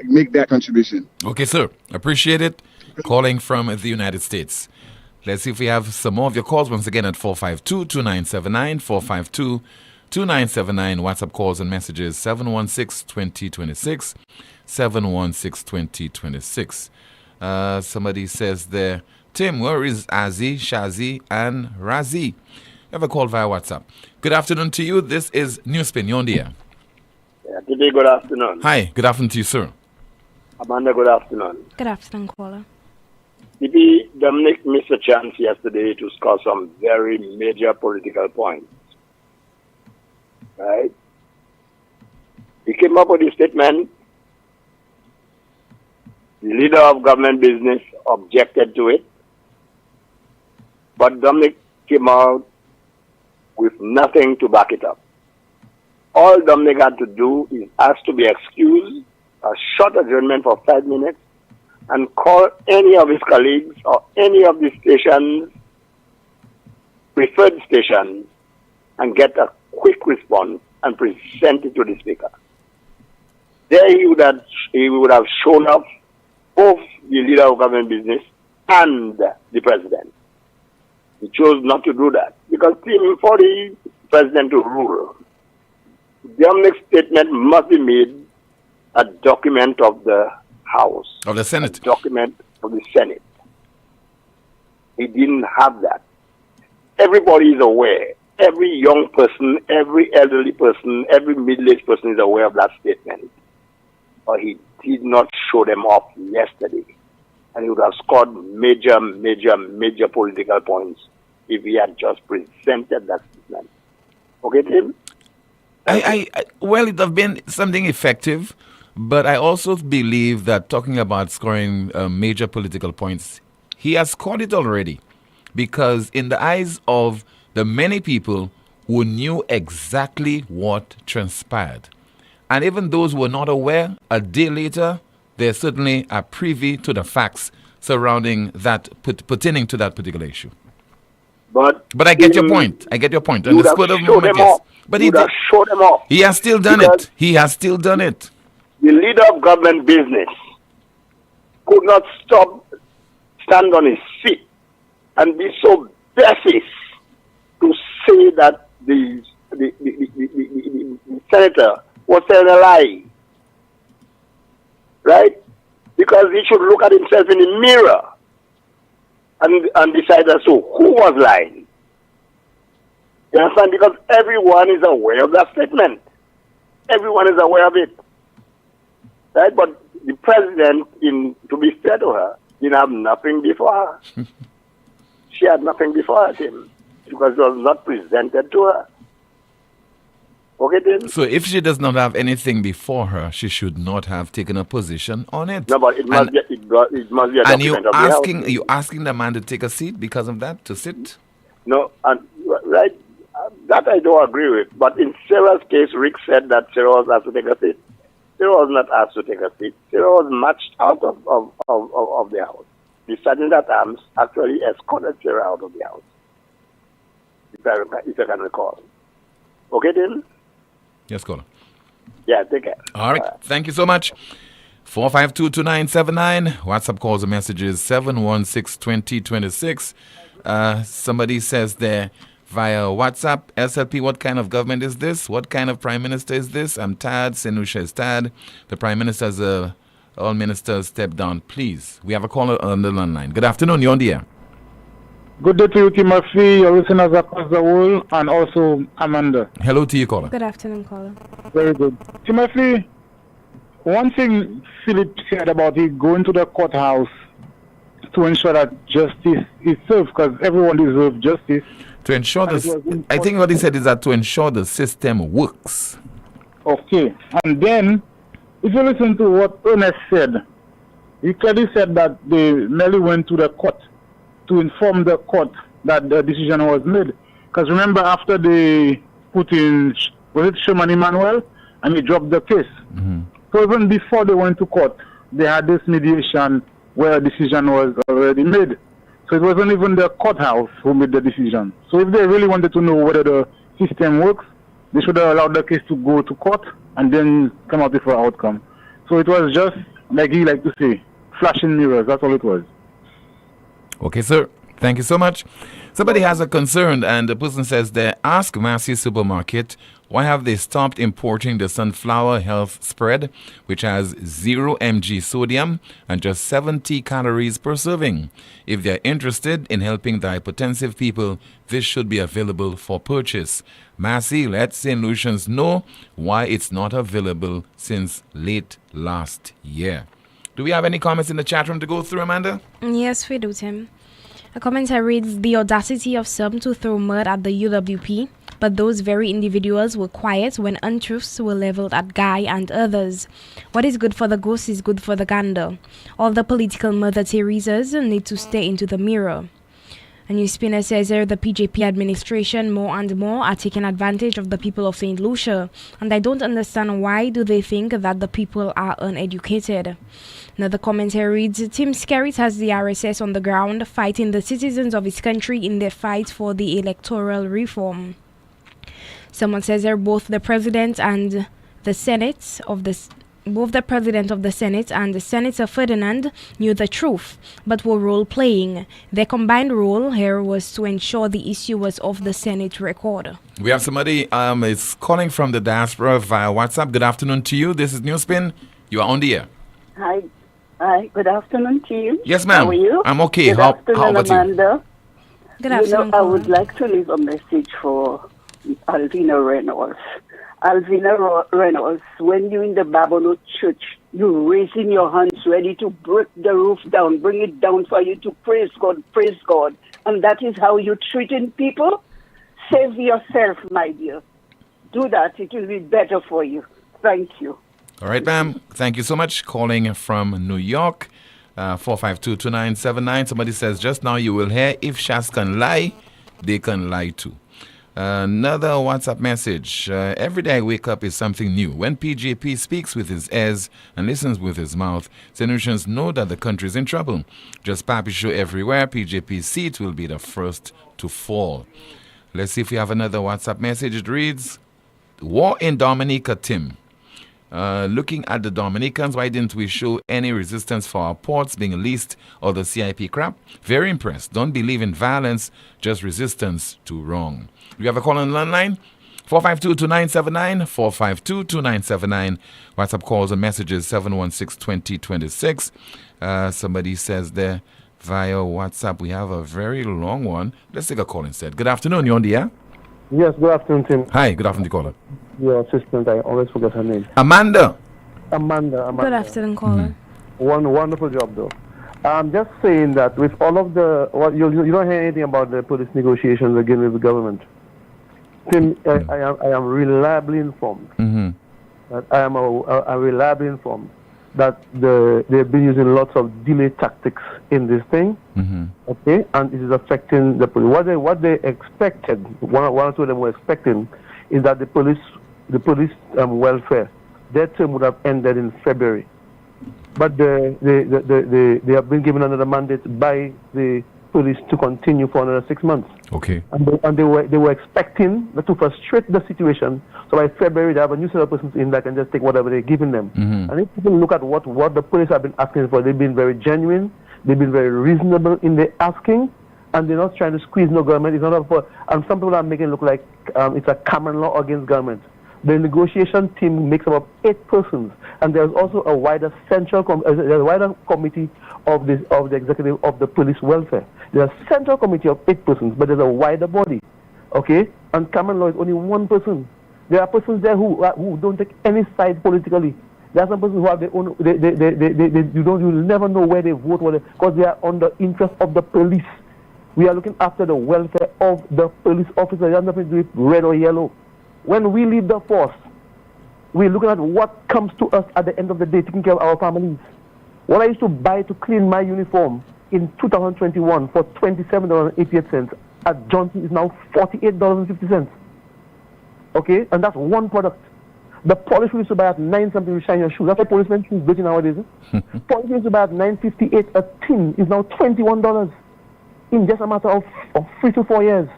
make that contribution. Okay, sir. Appreciate it. Calling from the United States. Let's see if we have some more of your calls once again at 452-2979, 452-2979. WhatsApp calls and messages 716-2026, 716-2026. Somebody says there, Tim, where is Azi, Shazi, and Razi? Have a call via WhatsApp. Good afternoon to you. This is NewsSpin. You're on the air. Yeah, today, good afternoon. Hi. Good afternoon to you, sir. Amanda, good afternoon. Good afternoon, caller. Maybe Dominic missed a chance yesterday to score some very major political points. Right? He came up with a statement. The leader of government business objected to it. But Dominic came out with nothing to back it up. All Dominic had to do is ask to be excused, a short adjournment for 5 minutes, and call any of his colleagues or any of the stations, preferred stations, and get a quick response and present it to the speaker. There he would have shown up both the leader of government business and the president. He chose not to do that because for the president to rule, Dominic's statement must be made a document of the House. Of the Senate. A document of the Senate. He didn't have that. Everybody is aware. Every young person, every elderly person, every middle-aged person is aware of that statement. But he did not show them off yesterday. And he would have scored major political points if he had just presented that statement. Okay, Tim? Well, it would have been something effective, but I also believe that talking about scoring major political points, he has scored it already. Because in the eyes of the many people who knew exactly what transpired, and even those who were not aware, a day later, they certainly are privy to the facts surrounding that, pertaining to that particular issue. But I get your point. I get your point. On the spur of the moment, yes. But he did. Show them off. He has still done it. He has still done it. The leader of government business could not stand on his feet and be so basis to say that the senator was telling a lie. Right? Because he should look at himself in the mirror and decide as to who was lying. You understand? Because everyone is aware of that statement. Everyone is aware of it. Right? But the president, to be fair to her, didn't have nothing before her. She had nothing before her, Tim, because it was not presented to her. Okay, Tim? So if she does not have anything before her, she should not have taken a position on it. No, but it must be a document and of the House. you asking the man to take a seat because of that, to sit? No, and right, that I don't agree with. But in Sarah's case, Rick said that Sarah was asked to take a seat. Sarah was not asked to take a seat. Sarah was marched out of the House. The Sergeant at Arms actually escorted Sarah out of the House, if I can recall. Okay, Tim? Yes, caller. Yeah, take care. All right. Thank you so much. 452-2979. WhatsApp calls and messages 716-2026. Somebody says there via WhatsApp, SLP, what kind of government is this? What kind of prime minister is this? I'm tired. Senusha is tired. The prime minister has all ministers step down, please. We have a caller on the line. Good afternoon. You're on the air. Good day to you, Timothy, your listeners across the world, and also Amanda. Hello to you, caller. Good afternoon, caller. Very good. Timothy, one thing Philip said about it going to the courthouse to ensure that justice is served, because everyone deserves justice. To ensure this, I think what he said is that to ensure the system works. Okay. And then if you listen to what Ernest said, he clearly said that they merely went to the court to inform the court that the decision was made. Because remember, after they put in, was it Sherman Emmanuel, and he dropped the case. So even before they went to court, they had this mediation where a decision was already made. So it wasn't even the courthouse who made the decision. So if they really wanted to know whether the system works, they should have allowed the case to go to court and then come out with an outcome. So it was just, like he liked to say, flashing mirrors. That's all it was. Okay, sir. Thank you so much. Somebody has a concern, and the person says they ask Massey Supermarket, why have they stopped importing the Sunflower Health Spread, which has 0 mg sodium and just 70 calories per serving? If they're interested in helping the hypertensive people, this should be available for purchase. Massey, let St. Lucians know why it's not available since late last year. Do we have any comments in the chat room to go through, Amanda? Yes, we do, Tim. A commenter reads, the audacity of some to throw mud at the UWP, but those very individuals were quiet when untruths were leveled at Guy and others. What is good for the goose is good for the gander. All the political Mother Teresas need to stare into the mirror. A NewsSpinner says here the PJP administration more and more are taking advantage of the people of St. Lucia, and I don't understand why do they think that the people are uneducated. Another commentator reads, Tim Skerritt has the RSS on the ground fighting the citizens of his country in their fight for the electoral reform. Someone says here both the President and the Senate of the Senate and Senator Ferdinand knew the truth, but were role-playing. Their combined role here was to ensure the issue was off the Senate record. We have somebody is calling from the diaspora via WhatsApp. Good afternoon to you. This is NewsSpin. You are on the air. Hi. Hi. Good afternoon to you. Yes, ma'am. How are you? I'm okay. Good How afternoon, about Amanda. Good afternoon. I would like to leave a message for Alvina Reynolds. Alvina Reynolds, when you're in the Babylon church, you're raising your hands ready to break the roof down, bring it down for you to praise God, and that is how you're treating people? Save yourself, my dear. Do that. It will be better for you. Thank you. All right, ma'am. Thank you so much. Calling from New York, 452-2979. Somebody says, just now you will hear, if Shas can lie, they can lie too. Another WhatsApp message. Every day I wake up is something new. When PJP speaks with his ears and listens with his mouth, St. Lucians know that the country is in trouble. Just Papi show everywhere. PJP's seat will be the first to fall. Let's see if we have another WhatsApp message. It reads, War in Dominica, Tim. Looking at the Dominicans, why didn't we show any resistance for our ports being leased or the CIP crap? Very impressed. Don't believe in violence, just resistance to wrong. We have a call on the line, 452-2979, 452-2979. WhatsApp calls and messages, 716-2026. Somebody says there via WhatsApp, we have a very long one. Let's take a call instead. Good afternoon, you're on the air? Yes, good afternoon, Tim. Hi, good afternoon, caller. Your assistant, I always forget her name. Amanda. Amanda. Good afternoon, caller. One wonderful job, though. I'm just saying that with all of the, you don't hear anything about the police negotiations again with the government. Tim, I am reliably informed. That I am reliably informed that they've been using lots of delay tactics in this thing. Okay, and it is affecting the police. What they expected, one or two of them were expecting, is that the police welfare, their term would have ended in February. But they have been given another mandate by the police to continue for another 6 months. Okay. And they were expecting to frustrate the situation. So by February they have a new set of persons in that can just take whatever they're giving them. And if people look at what the police have been asking for, they've been very genuine, they've been very reasonable in their asking, and they're not trying to squeeze no government. It's not for, and some people are making it look like it's a common law against government. The negotiation team makes up of 8 persons, and there's also a wider committee of the executive of the police welfare. There's a central committee of 8 persons, but there's a wider body, okay? And common law is only 1 person. There are persons there who don't take any side politically. There are some persons who have their own. You'll never know where they vote, because they are on the interest of the police. We are looking after the welfare of the police officers. It has nothing to do with red or yellow. When we leave the force, We're looking at what comes to us at the end of the day, taking care of our families. What I used to buy to clean my uniform in 2021 for $27.88 at Johnson is now $48.50. Okay, and that's one product. The polish we used to buy at 9 something to shine your shoes. That's why policemen shoes dirty nowadays. Polish we used to buy at $9.58 a tin is now $21 in just a matter of 3 to 4 years.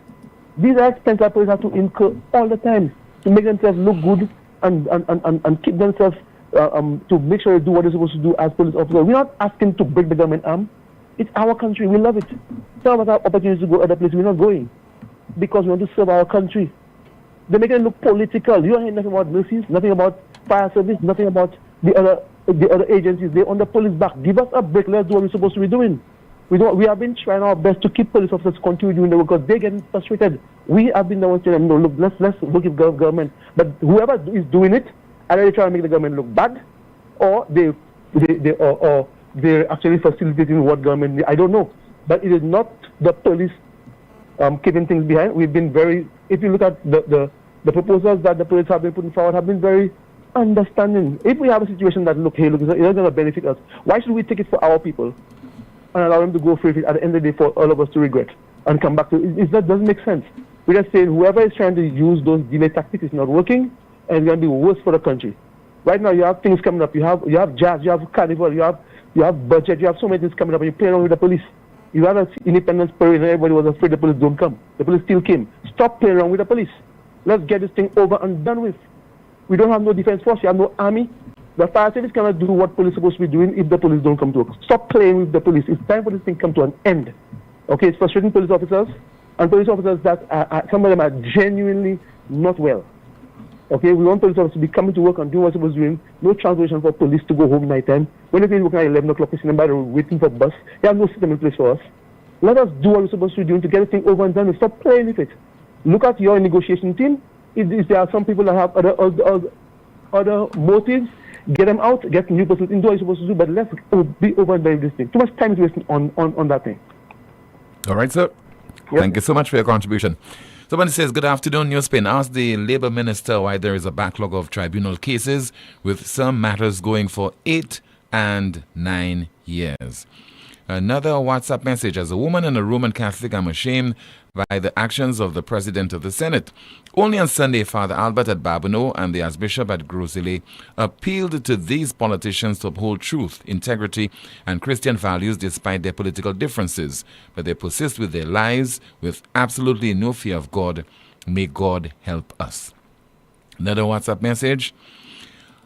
These are expenses that police have to incur all the time to make themselves look good and keep themselves to make sure they do what they're supposed to do as police officers. We're not asking to break the government arm. It's our country. We love it. Some of us have opportunities to go other places. We're not going because we want to serve our country. They make it look political. You don't hear nothing about nurses, nothing about fire service, nothing about the other agencies. They're on the police back. Give us a break. Let's do what we're supposed to be doing. We have been trying our best to keep police officers continue doing the work because they're getting frustrated. We have been the ones telling them, no, look, let's work with government. But whoever is doing it, either they try to make the government look bad, or they're actually facilitating what government needs. I don't know. But it is not the police keeping things behind. We've been very, if you look at the proposals that the police have been putting forward, have been very understanding. If we have a situation that, look, it's not going to benefit us, why should we take it for our people and allow them to go free at the end of the day for all of us to regret and come back to it? That doesn't make sense. We're just saying whoever is trying to use those delay tactics is not working, and it's going to be worse for the country. Right now, you have things coming up. You have jazz, you have carnival, you have budget, you have so many things coming up, and you're playing around with the police. You had an independence parade, and everybody was afraid the police don't come. The police still came. Stop playing around with the police. Let's get this thing over and done with. We don't have no defense force. You have no army. The fire service cannot do what police is supposed to be doing if the police don't come to work. Stop playing with the police. It's time for this thing to come to an end. Okay, it's frustrating police officers, and police officers that some of them are genuinely not well. Okay, we want police officers to be coming to work and doing what they're supposed to be doing. No translation for police to go home night time. When they finish working at 11 o'clock, they by the road waiting for bus. They have no system in place for us. Let us do what we're supposed to be doing to get this thing over and done with. Stop playing with it. Look at your negotiation team. If there are some people that have other motives, get them out, get new persons in, do what you're supposed to do, but let's be over and done with this thing. Too much time is wasting on that thing. All right, sir. Yep. Thank you so much for your contribution. Somebody says, good afternoon, NewsSpin. Ask the Labour Minister why there is a backlog of tribunal cases with some matters going for 8 and 9 years. Another WhatsApp message. As a woman and a Roman Catholic, I'm ashamed by the actions of the President of the Senate. Only on Sunday, Father Albert at Babonneau and the Archbishop at Grosile appealed to these politicians to uphold truth, integrity, and Christian values despite their political differences. But they persist with their lies with absolutely no fear of God. May God help us. Another WhatsApp message.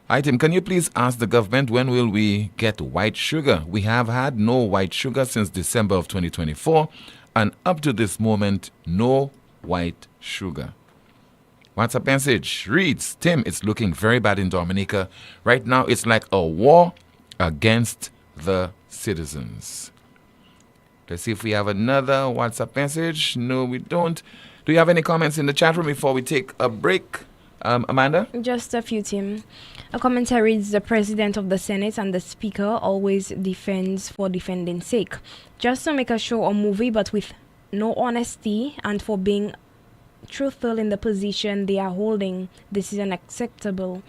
Item, can you please ask the government when will we get white sugar? We have had no white sugar since December of 2024, and up to this moment, no white sugar. WhatsApp message reads, Tim, it's looking very bad in Dominica. Right now, it's like a war against the citizens. Let's see if we have another WhatsApp message. No, we don't. Do you have any comments in the chat room before we take a break? Amanda? Just a few, Tim. A commentary reads, the President of the Senate and the Speaker always defends for defending's sake. Just to make a show or movie, but with no honesty and for being truthful in the position they are holding. This is unacceptable.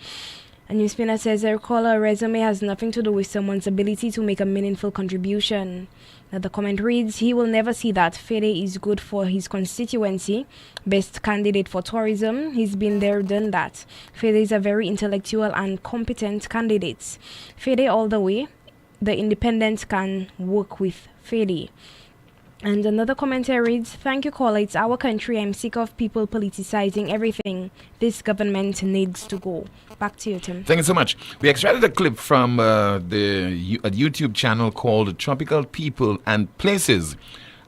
A NewsSpinner says, I recall a resume has nothing to do with someone's ability to make a meaningful contribution. Now the comment reads, he will never see that. Fede is good for his constituency. Best candidate for tourism. He's been there, done that. Fede is a very intellectual and competent candidate. Fede all the way. The independents can work with Fede. And another commentary reads, thank you, caller. It's our country. I'm sick of people politicizing everything. This government needs to go. Back to you, Tim. Thank you so much. We extracted a clip from a YouTube channel called Tropical People and Places.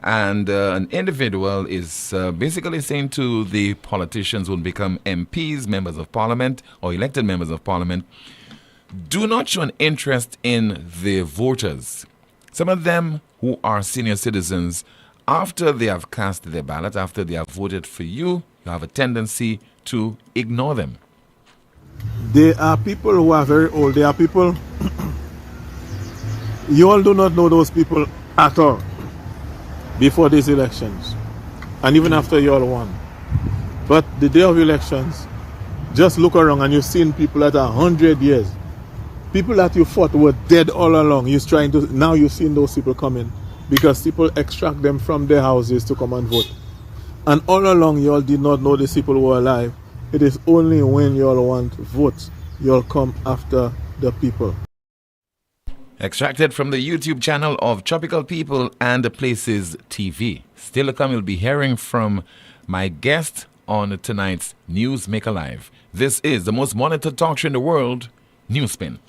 And an individual is basically saying to the politicians who will become MPs, members of parliament, or elected members of parliament, do not show an interest in the voters. Some of them who are senior citizens, after they have cast their ballot, after they have voted for you, you have a tendency to ignore them. There are people who are very old. There are people, you all do not know those people at all before these elections, and even after you all won. But the day of elections, Just look around and you've seen people that are 100 years. People that you thought were dead all along. Now you're seeing those people coming because people extract them from their houses to come and vote. And all along, you all did not know these people were alive. It is only when you all want votes, you all come after the people. Extracted from the YouTube channel of Tropical People and Places TV. Still to come, you'll be hearing from my guest on tonight's News Maker Live. This is the most monitored talk show in the world, NewsSpin.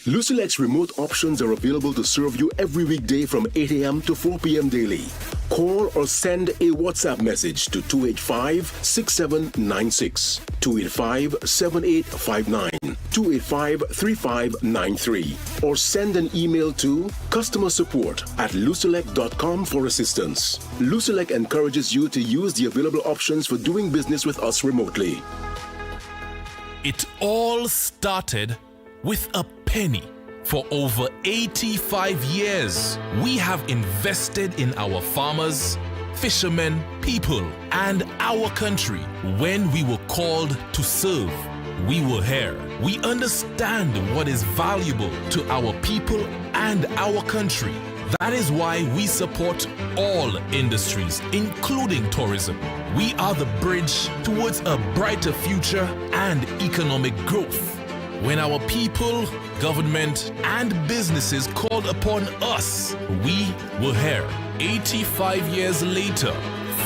Lucilec's remote options are available to serve you every weekday from 8 a.m. to 4 p.m. daily. Call or send a WhatsApp message to 285-6796, 285-7859, 285-3593, or send an email to customersupport@lucilec.com for assistance. Lucilec encourages you to use the available options for doing business with us remotely. It all started with a penny. For over 85 years, we have invested in our farmers, fishermen, people, and our country. When we were called to serve, we were here. We understand what is valuable to our people and our country. That is why we support all industries, including tourism. We are the bridge towards a brighter future and economic growth. When our people, government, and businesses called upon us, we were here. 85 years later,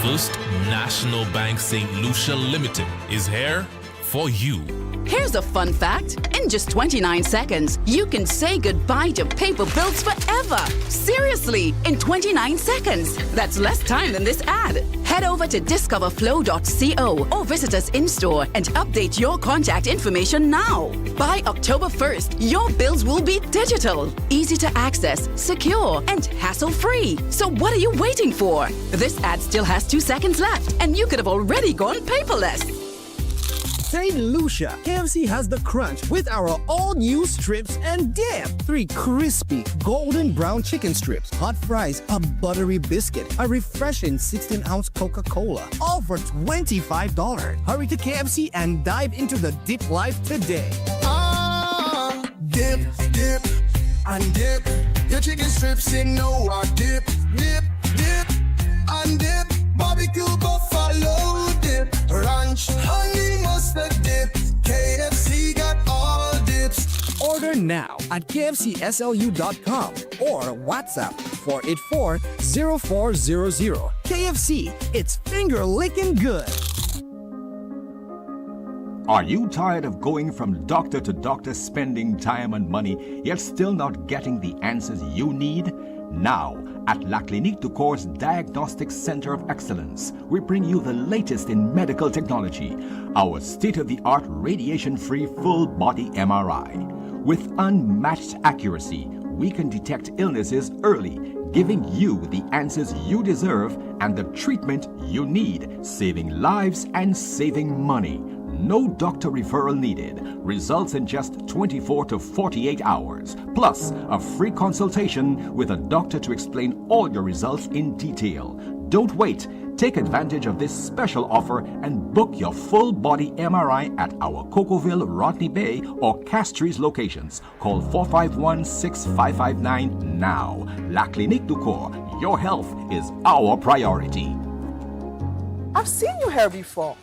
First National Bank St. Lucia Limited is here for you. Here's a fun fact. In just 29 seconds, you can say goodbye to paper bills forever. Seriously, in 29 seconds. That's less time than this ad. Head over to discoverflow.co or visit us in-store and update your contact information now. By October 1st, your bills will be digital, easy to access, secure, and hassle-free. So what are you waiting for? This ad still has 2 seconds left, and you could have already gone paperless. St. Lucia, KFC has the crunch with our all-new strips and dip. 3 crispy, golden brown chicken strips, hot fries, a buttery biscuit, a refreshing 16-ounce Coca-Cola, all for $25. Hurry to KFC and dive into the dip life today. Dip, dip, and dip. Your chicken strips in no dip, dip, dip, and dip. Barbecue buffalo dip, ranch, honey mustard dip. KFC got all dips. Order now at kfcslu.com or WhatsApp 484-0400. KFC, it's finger-licking good. Are you tired of going from doctor to doctor, spending time and money, yet still not getting the answers you need? Now, at La Clinique du Corps Diagnostic Center of Excellence, we bring you the latest in medical technology, our state-of-the-art radiation-free full-body MRI. With unmatched accuracy, we can detect illnesses early, giving you the answers you deserve and the treatment you need, saving lives and saving money. No doctor referral needed. Results in just 24 to 48 hours. Plus, a free consultation with a doctor to explain all your results in detail. Don't wait. Take advantage of this special offer and book your full body MRI at our Cocoville, Rodney Bay, or Castries locations. Call 451-6559 now. La Clinique du Corps. Your health is our priority. I've seen you here before,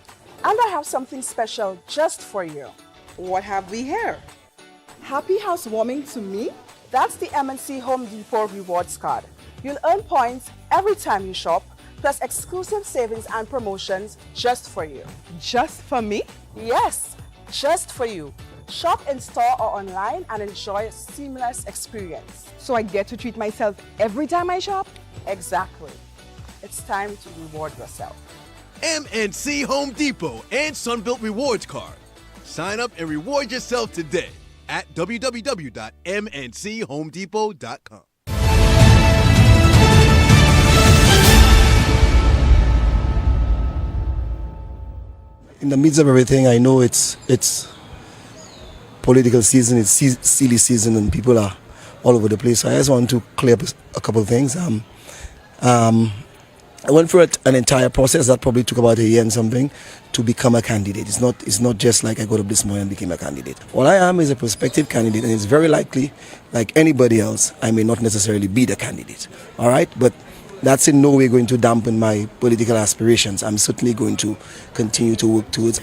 and I have something special just for you. What have we here? Happy housewarming to me? That's the MNC Home Depot Rewards Card. You'll earn points every time you shop, plus exclusive savings and promotions just for you. Just for me? Yes, just for you. Shop in store or online and enjoy a seamless experience. So I get to treat myself every time I shop? Exactly. It's time to reward yourself. MNC Home Depot and Sunbelt Rewards Card. Sign up and reward yourself today at www.mnchomedepot.com. In the midst of everything, I know it's political season, it's silly season, and people are all over the place. So I just want to clear up a couple of things. I went through an entire process that probably took about a year and something to become a candidate. It's not just like I got up this morning and became a candidate. All I am is a prospective candidate, and it's very likely, like anybody else, I may not necessarily be the candidate. All right, but that's in no way going to dampen my political aspirations. I'm certainly going to continue to work towards.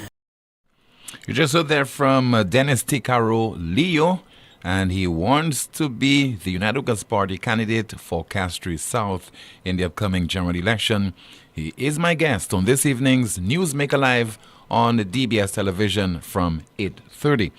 You just heard there from Dennis Tikaro Leo, and he wants to be the United Workers' Party candidate for Castries South in the upcoming general election. He is my guest on this evening's Newsmaker Live on DBS television from 8:30.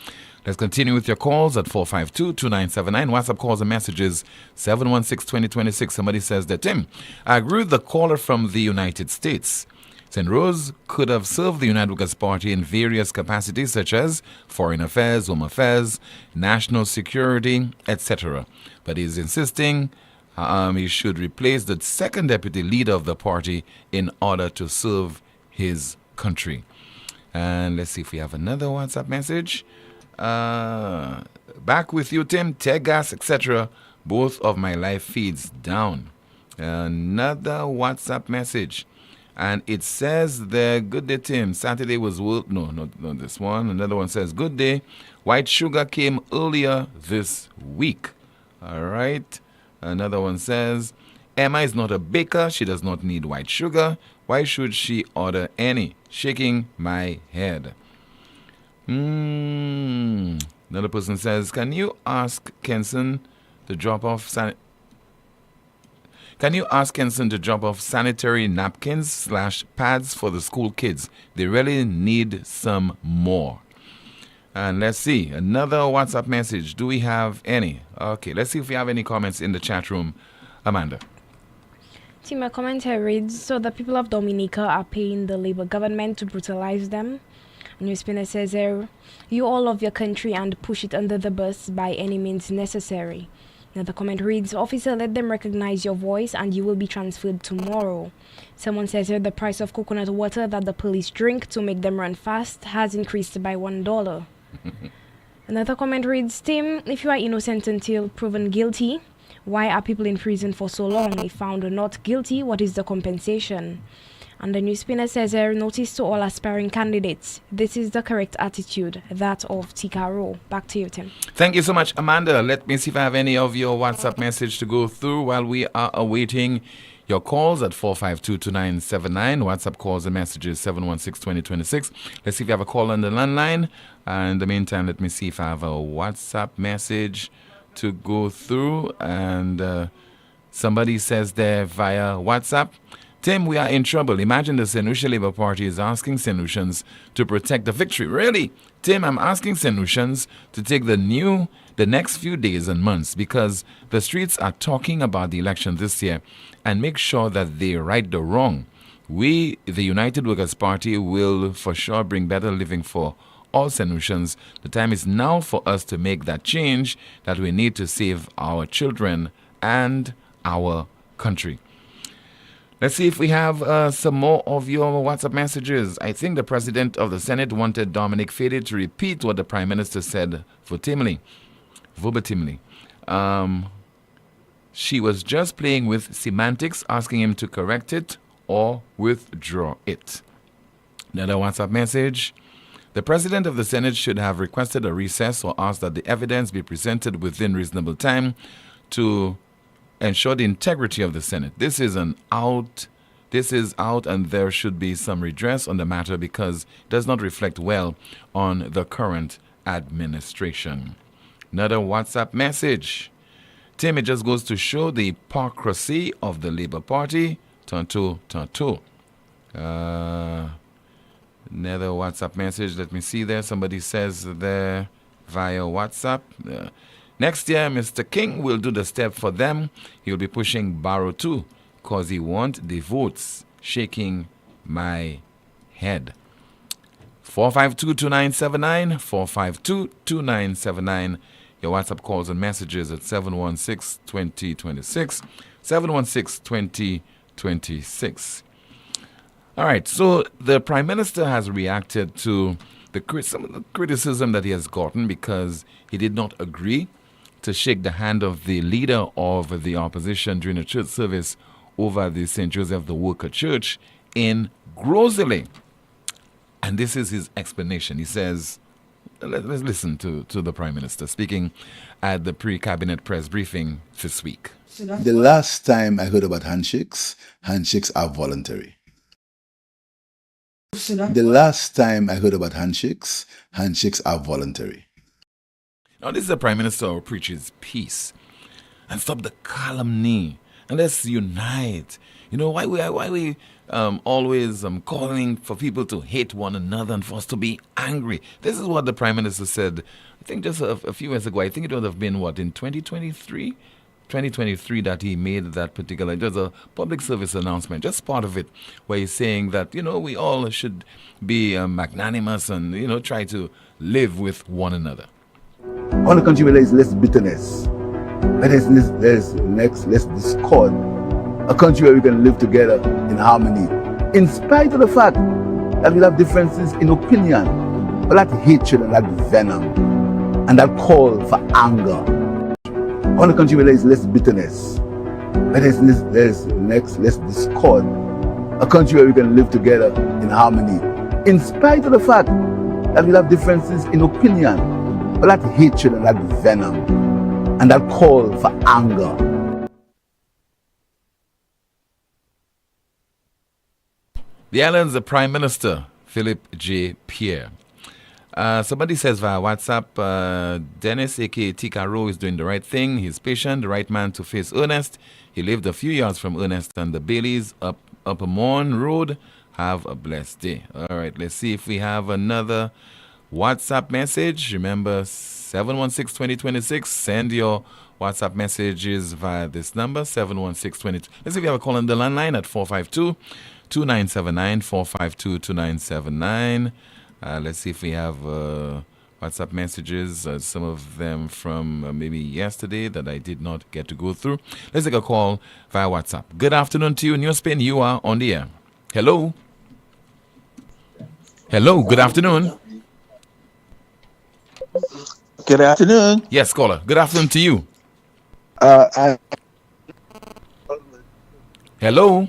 Let's continue with your calls at 452-2979. WhatsApp calls and messages 716-2026. Somebody says that, Tim, I agree with the caller from the United States. St. Rose could have served the United Workers' Party in various capacities such as foreign affairs, home affairs, national security, etc. But he's insisting he should replace the second deputy leader of the party in order to serve his country. And let's see if we have another WhatsApp message. Back with you, Tim. Tegas, etc. Both of my live feeds down. Another WhatsApp message. And it says there, good day, Tim. Saturday was work. No, not this one. Another one says, good day. White sugar came earlier this week. All right. Another one says, Emma is not a baker. She does not need white sugar. Why should she order any? Shaking my head. Another person says, can you ask Kenson to drop off sanitary napkins / pads for the school kids? They really need some more. And let's see, another WhatsApp message. Do we have any? Okay, let's see if we have any comments in the chat room. Amanda. See, my comment here reads, so the people of Dominica are paying the Labour government to brutalize them. NewsSpin says here, you all love your country and push it under the bus by any means necessary. Another comment reads, officer, let them recognize your voice and you will be transferred tomorrow. Someone says here, the price of coconut water that the police drink to make them run fast has increased by $1. Another comment reads, Tim, if you are innocent until proven guilty, why are people in prison for so long? If found not guilty, what is the compensation? And the NewsSpinner says here, notice to all aspiring candidates, this is the correct attitude, that of Tikaro. Back to you, Tim. Thank you so much, Amanda. Let me see if I have any of your WhatsApp message to go through while we are awaiting your calls at 452-2979. WhatsApp calls and messages 716-2026. Let's see if you have a call on the landline. And in the meantime, let me see if I have a WhatsApp message to go through. And somebody says there via WhatsApp, Tim, we are in trouble. Imagine the St. Lucia Labour Party is asking St. Lucians to protect the victory. Really? Tim, I'm asking St. Lucians to take the next few days and months because the streets are talking about the election this year and make sure that they right the wrong. We, the United Workers' Party, will for sure bring better living for all St. Lucians. The time is now for us to make that change that we need to save our children and our country. Let's see if we have some more of your WhatsApp messages. I think the President of the Senate wanted Dominic Fede to repeat what the Prime Minister said verbatimly. She was just playing with semantics, asking him to correct it or withdraw it. Another WhatsApp message. The President of the Senate should have requested a recess or asked that the evidence be presented within reasonable time to ensure the integrity of the Senate. This is out, and there should be some redress on the matter because it does not reflect well on the current administration. Another WhatsApp message. Tim, it just goes to show the hypocrisy of the Labour Party. Tonto. Another WhatsApp message. Let me see there. Somebody says there via WhatsApp. Next year, Mr. King will do the step for them. He'll be pushing Barrow too, because he wants the votes. Shaking my head. 452-2979, 452-2979. Your WhatsApp calls and messages at 716-2026, 716-2026. All right, so the Prime Minister has reacted to some of the criticism that he has gotten because he did not agree to shake the hand of the leader of the opposition during a church service over the St. Joseph the Worker Church in Grosley. And this is his explanation. He says, let's listen to the Prime Minister speaking at the pre-cabinet press briefing this week. The last time I heard about handshakes are voluntary. The last time I heard about handshakes are voluntary. Now, this is the Prime Minister who preaches peace and stop the calumny and let's unite. You know, why we always calling for people to hate one another and for us to be angry. This is what the Prime Minister said, I think just a few years ago. I think it would have been, in 2023? 2023 that he made that particular, it was a public service announcement, just part of it, where he's saying that, we all should be magnanimous and, try to live with one another. On a country where there is less bitterness, where there's less discord, a country where we can live together in harmony, in spite of the fact that we have differences in opinion, but that hatred and that venom and that call for anger. On a country where there is less bitterness, where there's less discord, a country where we can live together in harmony, in spite of the fact that we have differences in opinion, but that hatred and that venom and that call for anger. The island's the Prime Minister, Philip J. Pierre. Somebody says via WhatsApp, Dennis, a.k.a. Tikaro, is doing the right thing. He's patient, the right man to face Ernest. He lived a few yards from Ernest and the Baileys up Upper Morn Road. Have a blessed day. All right, let's see if we have another WhatsApp message. Remember, 716-2026. Send your WhatsApp messages via this number, 716-20. Let's see if we have a call on the landline at 452-2979, 452-2979. Let's see if we have WhatsApp messages, some of them from maybe yesterday that I did not get to go through. Let's take a call via WhatsApp. Good afternoon to you, NewsSpin. You are on the air. Hello. Hello, good afternoon. Good afternoon. Yes, caller. Good afternoon to you. Hello.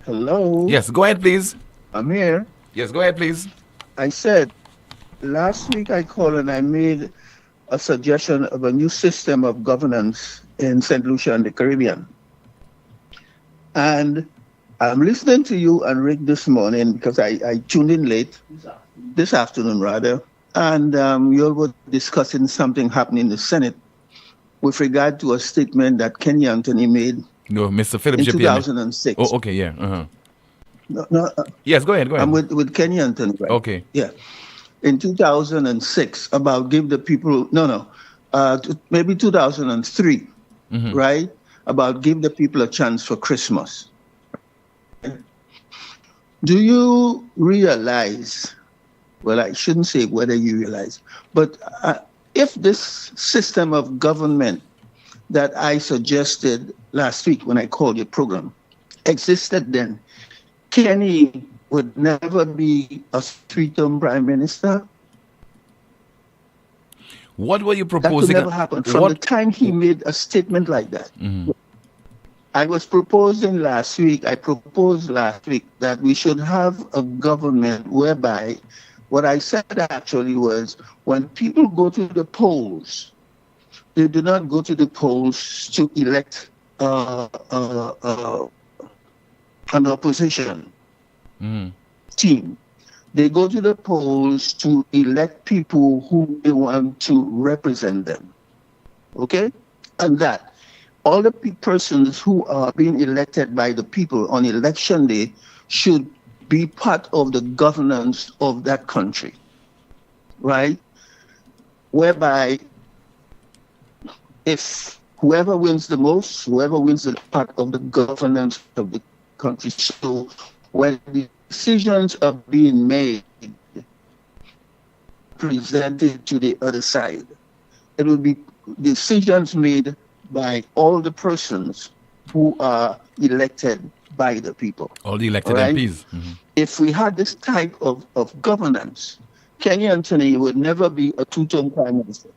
Hello. Yes, go ahead, please. I'm here. Yes, go ahead, please. I said, last week I called and I made a suggestion of a new system of governance in St. Lucia and the Caribbean. And I'm listening to you and Rick this morning because I tuned in late, this afternoon rather, and you all were discussing something happening in the Senate with regard to a statement that Kenny Anthony made. No, Mr. Philip in 2006. Oh, okay, yeah. Uh-huh. No, yes, go ahead. I'm with Kenny Anthony, right? Okay. Yeah. In 2006, about give the people, maybe 2003, right? About give the people a chance for Christmas. Do you realize, well, I shouldn't say whether you realize, but if this system of government that I suggested last week when I called your program existed then, Kenny would never be a three-term prime minister. What were you proposing? That could never happen. From the time he made a statement like that. Mm-hmm. I proposed last week that we should have a government whereby what I said actually was when people go to the polls, they do not go to the polls to elect an opposition team. They go to the polls to elect people who they want to represent them. Okay? And that all the persons who are being elected by the people on election day should be part of the governance of that country. Right? Whereby if whoever wins the most, whoever wins the part of the governance of the country. So when the decisions are being made, presented to the other side, it will be decisions made by all the persons who are elected by the people. All the elected right? MPs. Mm-hmm. If we had this type of governance, Kenny Anthony would never be a two-term prime minister.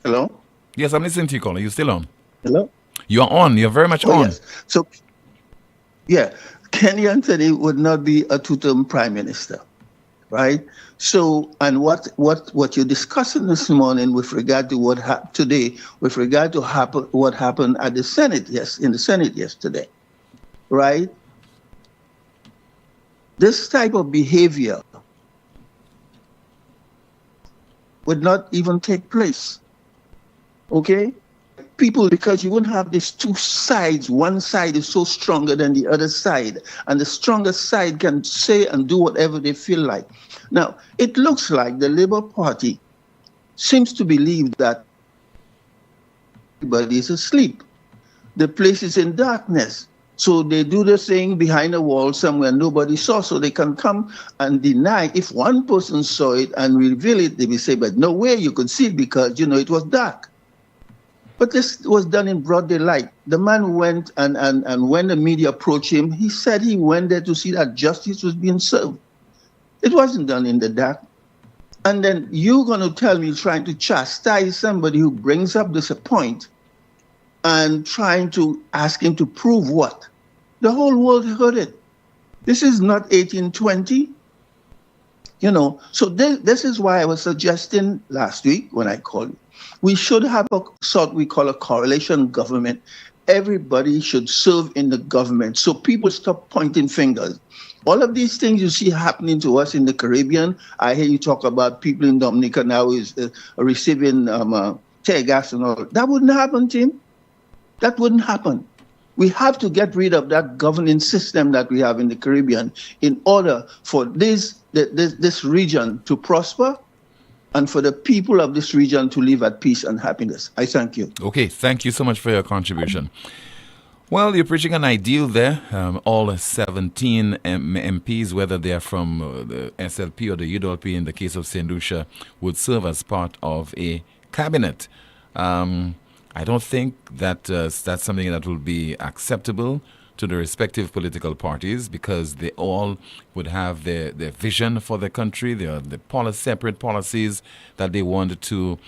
Hello? Yes, I'm listening to you, caller. You still on? Hello? You're on. You're very much Oh, on. yes. So, yeah, Kenny Anthony would not be a two-term prime minister, right? So, and what you're discussing this morning with regard to what happened today, with regard to what happened at the Senate, in the Senate yesterday, right? This type of behavior would not even take place, okay? People, because you wouldn't have these two sides. One side is so stronger than the other side, and the stronger side can say and do whatever they feel like. Now, it looks like the Labour Party seems to believe that everybody is asleep. The place is in darkness. So they do the thing behind a wall somewhere nobody saw, so they can come and deny. If one person saw it and reveal it, they will say, but no way you could see it because, it was dark. But this was done in broad daylight. The man went and when the media approached him, he said he went there to see that justice was being served. It wasn't done in the dark. And then you're going to tell me trying to chastise somebody who brings up this point and trying to ask him to prove what? The whole world heard it. This is not 1820. So this is why I was suggesting last week when I called you, we should have a sort we call a correlation government. Everybody should serve in the government so people stop pointing fingers. All of these things you see happening to us in the Caribbean, I hear you talk about people in Dominica now is receiving tear gas and all. That wouldn't happen, Tim. That wouldn't happen. We have to get rid of that governing system that we have in the Caribbean in order for this region to prosper and for the people of this region to live at peace and happiness. I thank you. Okay, thank you so much for your contribution. Well, you're preaching an ideal there. All 17 MPs, whether they are from the SLP or the UDLP in the case of St. Lucia, would serve as part of a cabinet. I don't think that that's something that will be acceptable to the respective political parties because they all would have their vision for the country, the separate policies that they want to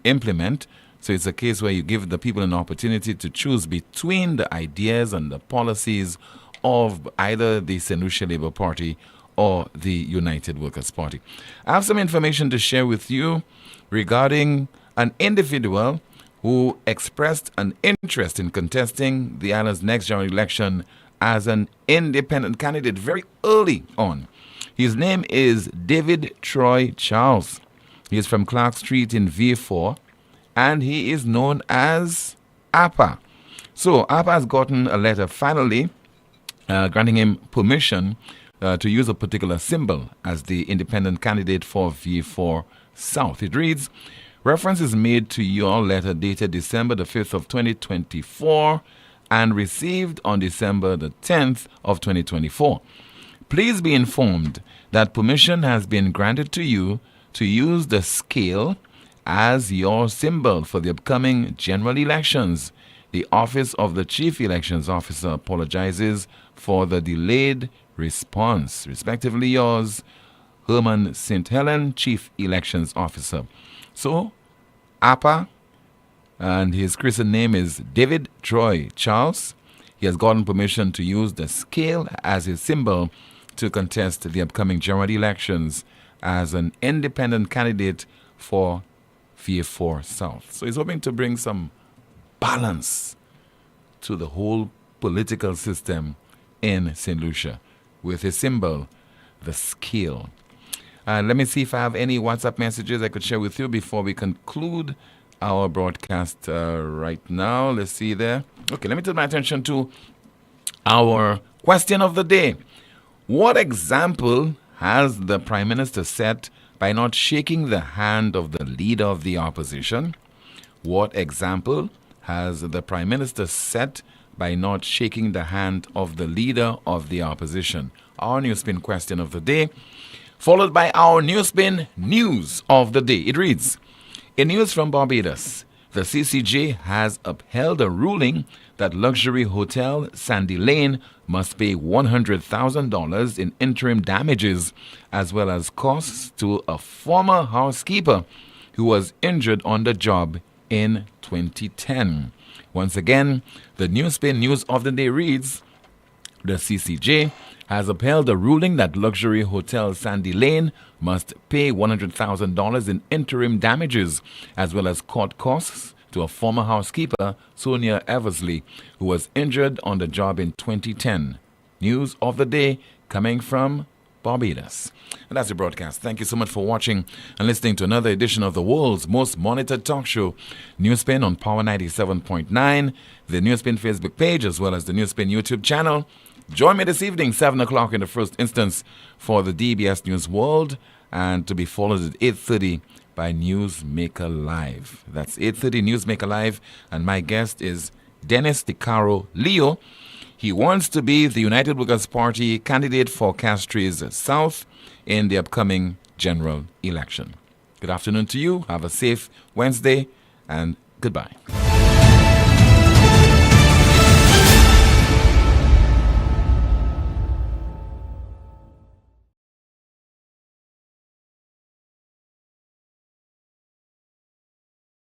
implement. So it's a case where you give the people an opportunity to choose between the ideas and the policies of either the St. Lucia Labour Party or the United Workers' Party. I have some information to share with you regarding an individual who expressed an interest in contesting the island's next general election as an independent candidate very early on. His name is David Troy Charles. He is from Clark Street in V4, and he is known as APA. So APA has gotten a letter finally granting him permission to use a particular symbol as the independent candidate for V4 South. It reads, reference is made to your letter dated December the 5th of 2024 and received on December the 10th of 2024. Please be informed that permission has been granted to you to use the scale as your symbol for the upcoming general elections. The Office of the Chief Elections Officer apologizes for the delayed response. Respectively yours, Herman St. Helen, Chief Elections Officer. So, APA, and his christened name is David Troy Charles. He has gotten permission to use the scale as his symbol to contest the upcoming general elections as an independent candidate for V4 South. So he's hoping to bring some balance to the whole political system in St. Lucia with his symbol, the scale. Let me see if I have any WhatsApp messages I could share with you before we conclude our broadcast right now. Let's see there. Okay, let me turn my attention to our question of the day. What example has the Prime Minister set by not shaking the hand of the leader of the opposition? What example has the Prime Minister set by not shaking the hand of the leader of the opposition? Our NewsSpin question of the day, followed by our NewsSpin news of the day. It reads, in news from Barbados, the CCJ has upheld a ruling that luxury hotel Sandy Lane must pay $100,000 in interim damages as well as costs to a former housekeeper who was injured on the job in 2010. Once again, the NewsSpin News of the Day reads, the CCJ has upheld a ruling that luxury hotel Sandy Lane must pay $100,000 in interim damages, as well as court costs to a former housekeeper, Sonia Eversley, who was injured on the job in 2010. News of the Day coming from Barbados. And that's the broadcast. Thank you so much for watching and listening to another edition of the world's most monitored talk show, NewsSpin on Power 97.9, the NewsSpin Facebook page, as well as the NewsSpin YouTube channel. Join me this evening, 7 o'clock in the first instance, for the DBS News World, and to be followed at 8:30 by Newsmaker Live. That's 8:30 Newsmaker Live, and my guest is Dennis DiCaro Leo. He wants to be the United Workers' Party candidate for Castries South in the upcoming general election. Good afternoon to you. Have a safe Wednesday, and goodbye.